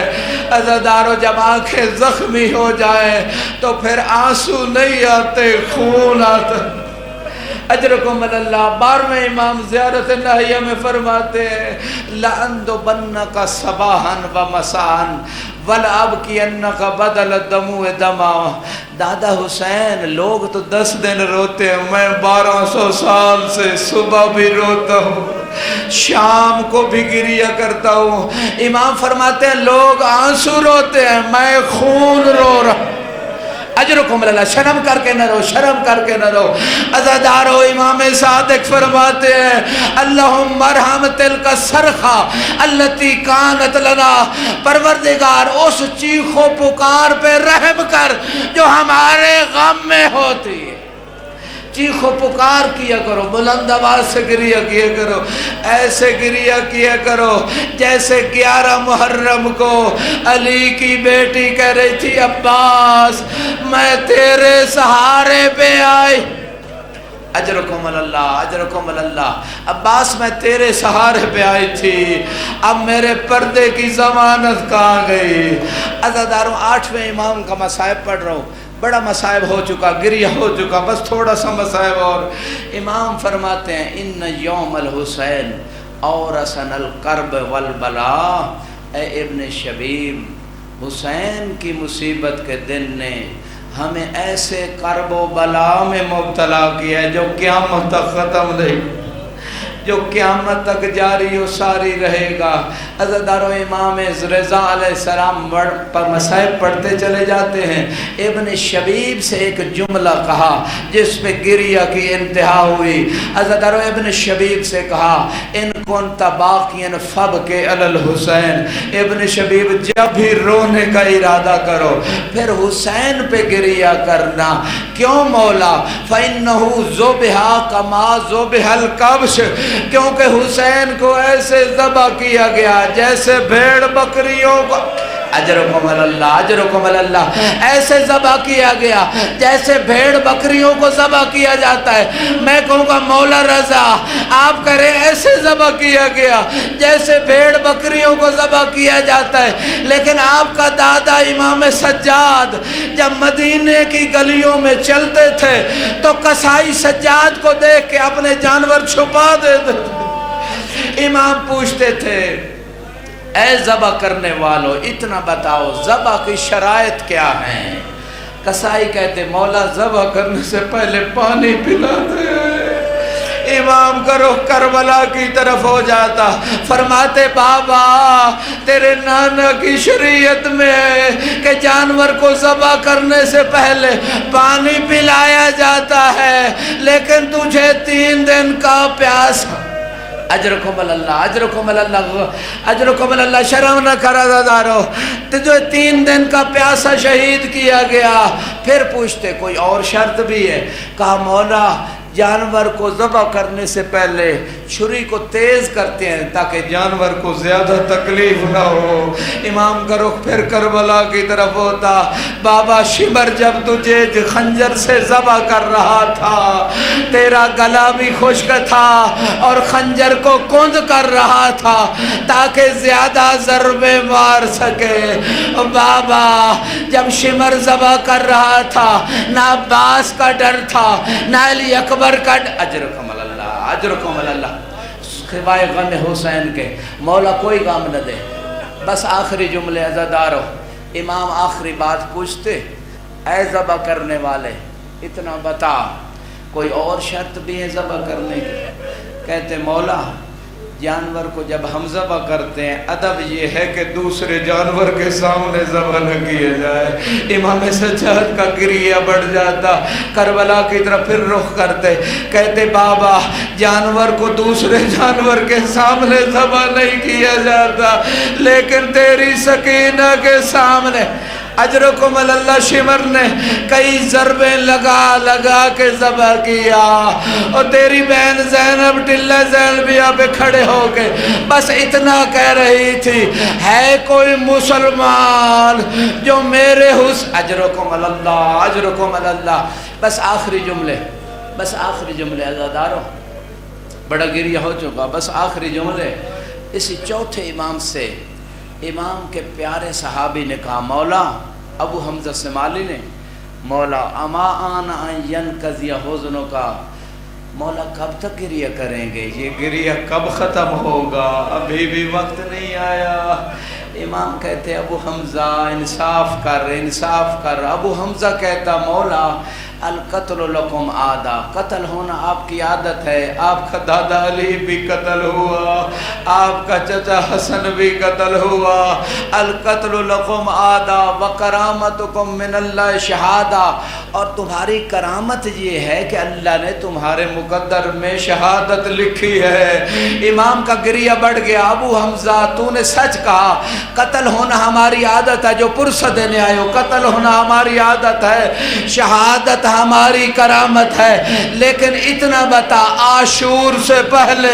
S1: عزادارو جب آنکھیں زخمی ہو جائیں تو پھر آنسو نہیں آتے، خون آتا۔ اجرکم اللہ۔ 12ویں امام زیارت نہیہ میں فرماتے ہیں لَأَنْدُبَنَّكَ صَبَاحًا وَمَسَاءً وَلَأَبْكِيَنَّكَ بَدَلَ الدَّمُوعِ دَمًا۔ دادا حسین لوگ تو 10 دن روتے ہیں، میں 1200 سال سے صبح بھی روتا ہوں، شام کو بھی گریہ کرتا ہوں۔ امام فرماتے ہیں لوگ آنسو روتے ہیں، میں خون رو رہا ہوں۔ اجرکم اللہ، شرم کر کے نہ رو، شرم کر کے نہ رو۔ عزادارو امام صادق فرماتے ہیں اللہم ارحم تلک الصرخہ التی کانت لنا، پروردگار اس چیخ و پکار پہ رحم کر جو ہمارے غم میں ہوتی ہے۔ چیخ و پکار کیا کرو، بلند آواز سے گریہ کیا کرو، ایسے گریہ کیا کرو جیسے 11 محرم کو علی کی بیٹی کہہ رہی تھی عباس میں تیرے سہارے پہ آئی۔ اجرکم اللہ اجرکم اللہ۔ عباس میں تیرے سہارے پہ آئی تھی، اب میرے پردے کی ضمانت کہاں گئی؟ عزاداروں 8ویں امام کا مصائب پڑھ رہا ہوں، بڑا مصائب ہو چکا، گریہ ہو چکا، بس تھوڑا سا مصائب اور۔ امام فرماتے ہیں ان یوم الحسین اورثنا الکرب والبلا، اے ابن شبیب حسین کی مصیبت کے دن نے ہمیں ایسے کرب و بلا میں مبتلا کیا ہے جو قیامت تک ختم نہیں، جو قیامت تک جاری و ساری رہے گا۔ عزادارو امام رضا علیہ السلام پر مصائب پڑھتے چلے جاتے ہیں، ابن شبیب سے ایک جملہ کہا جس پہ گریہ کی انتہا ہوئی۔ عزادارو ابن شبیب سے کہا ان کنت باقیا فبکی علی الحسین، ابن شبیب جب بھی رونے کا ارادہ کرو پھر حسین پہ گریہ کرنا۔ کیوں مولا؟ فَإِنَّهُ ذُبِحَ كَمَا ذُبِحَ الْكَبْشِ، کیونکہ حسین کو ایسے ذبح کیا گیا جیسے بھیڑ بکریوں کو اجرکم اللہ، اجرکم اللہ۔ ایسے ذبح کیا گیا جیسے بھیڑ بکریوں کو ذبح کیا جاتا ہے۔ میں کہوں گا مولا رضا آپ کریں ایسے ذبح کیا گیا جیسے بھیڑ بکریوں کو ذبح کیا جاتا ہے۔ لیکن آپ کا دادا امام سجاد جب مدینے کی گلیوں میں چلتے تھے تو قصائی سجاد کو دیکھ کے اپنے جانور چھپا دیتے تھے۔ امام پوچھتے تھے اے ذبح کرنے والو اتنا بتاؤ ذبح کی شرائط کیا ہیں؟ قصائی کہتے مولا ذبح کرنے سے پہلے پانی پلا دے۔ امام کا رخ کربلا کی طرف ہو جاتا، فرماتے بابا تیرے نانا کی شریعت میں ہے کہ جانور کو ذبح کرنے سے پہلے پانی پلایا جاتا ہے، لیکن تجھے 3 دن کا پیاسا۔ اجرکم اللہ، اجرکم اللہ، اجرکم اللہ۔ شرم نہ کر عزادارو، تجھے 3 دن کا پیاسا شہید کیا گیا۔ پھر پوچھتے کوئی اور شرط بھی ہے؟ کہا مولا جانور کو ذبح کرنے سے پہلے چھری کو تیز کرتے ہیں تاکہ جانور کو زیادہ تکلیف نہ ہو۔ امام کا رخ پھر کربلا کی طرف ہوتا، بابا شمر جب تجھے خنجر سے ذبح کر رہا تھا تیرا گلا بھی خشک تھا اور خنجر کو کند کر رہا تھا تاکہ زیادہ ضربیں مار سکے۔ بابا جب شمر ذبح کر رہا تھا نہ عباس کا ڈر تھا نہ علی اکبر کا اجرکم اللہ، اجرکم اللہ۔ سوائے غم حسین کے مولا کوئی غم نہ دے۔ بس آخری جملے عزادارو، امام آخری بات پوچھتے اے ذبح کرنے والے اتنا بتا کوئی اور شرط بھی ہے ذبح کرنے کی؟ کہتے مولا جانور کو جب ہم ذبح کرتے ہیں ادب یہ ہے کہ دوسرے جانور کے سامنے ذبح نہ کیا جائے۔ امام سجاد کا گریہ بڑھ جاتا، کربلا کی طرف پھر رخ کرتے، کہتے بابا جانور کو دوسرے جانور کے سامنے ذبح نہیں کیا جاتا لیکن تیری سکینہ کے سامنے۔ اجرکم اللہ۔ شمر نے کئی ضربیں لگا لگا کے ذبح کیا اور تیری بہن زینب ٹلہ زینبیہ پہ کھڑے ہو کے بس اتنا کہہ رہی تھی ہے کوئی مسلمان جو میرے حسن۔ اجرکم اللہ، اجرکم اللہ۔ بس آخری جملے، بس آخری جملے عزادارو، بڑا گریہ ہو چکا، بس آخری جملے۔ اسی چوتھے امام سے امام کے پیارے صحابی نے کہا مولا ابو حمزہ سمالی نے، مولا اما آن ینقضی حزنوں کا، مولا کب تک گریہ کریں گے؟ یہ گریہ کب ختم ہوگا؟ ابھی بھی وقت نہیں آیا۔ امام کہتے ابو حمزہ انصاف کر، انصاف کر۔ ابو حمزہ کہتا مولا القتل لکم عادہ، قتل ہونا آپ کی عادت ہے، آپ کا دادا علی بھی قتل ہوا، آپ کا چچا حسن بھی قتل ہوا۔ القتل لکم عادہ وکرامتکم من اللہ شہادہ، اور تمہاری کرامت یہ ہے کہ اللہ نے تمہارے مقدر میں شہادت لکھی ہے۔ امام کا گریہ بڑھ گیا، ابو حمزہ تو نے سچ کہا، قتل ہونا ہماری عادت ہے، جو پرسہ دینے آئے ہو، قتل ہونا ہماری عادت ہے، شہادت ہماری کرامت ہے، لیکن اتنا بتا عاشور سے پہلے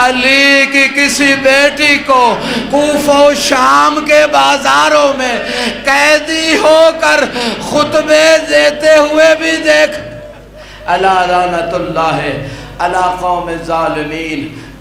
S1: علی کی کسی بیٹی کو کوفہ و شام کے بازاروں میں قیدی ہو کر خطبے دیتے ہوئے بھی دیکھ۔ الا لعنت اللہ علی قوم الظالمین۔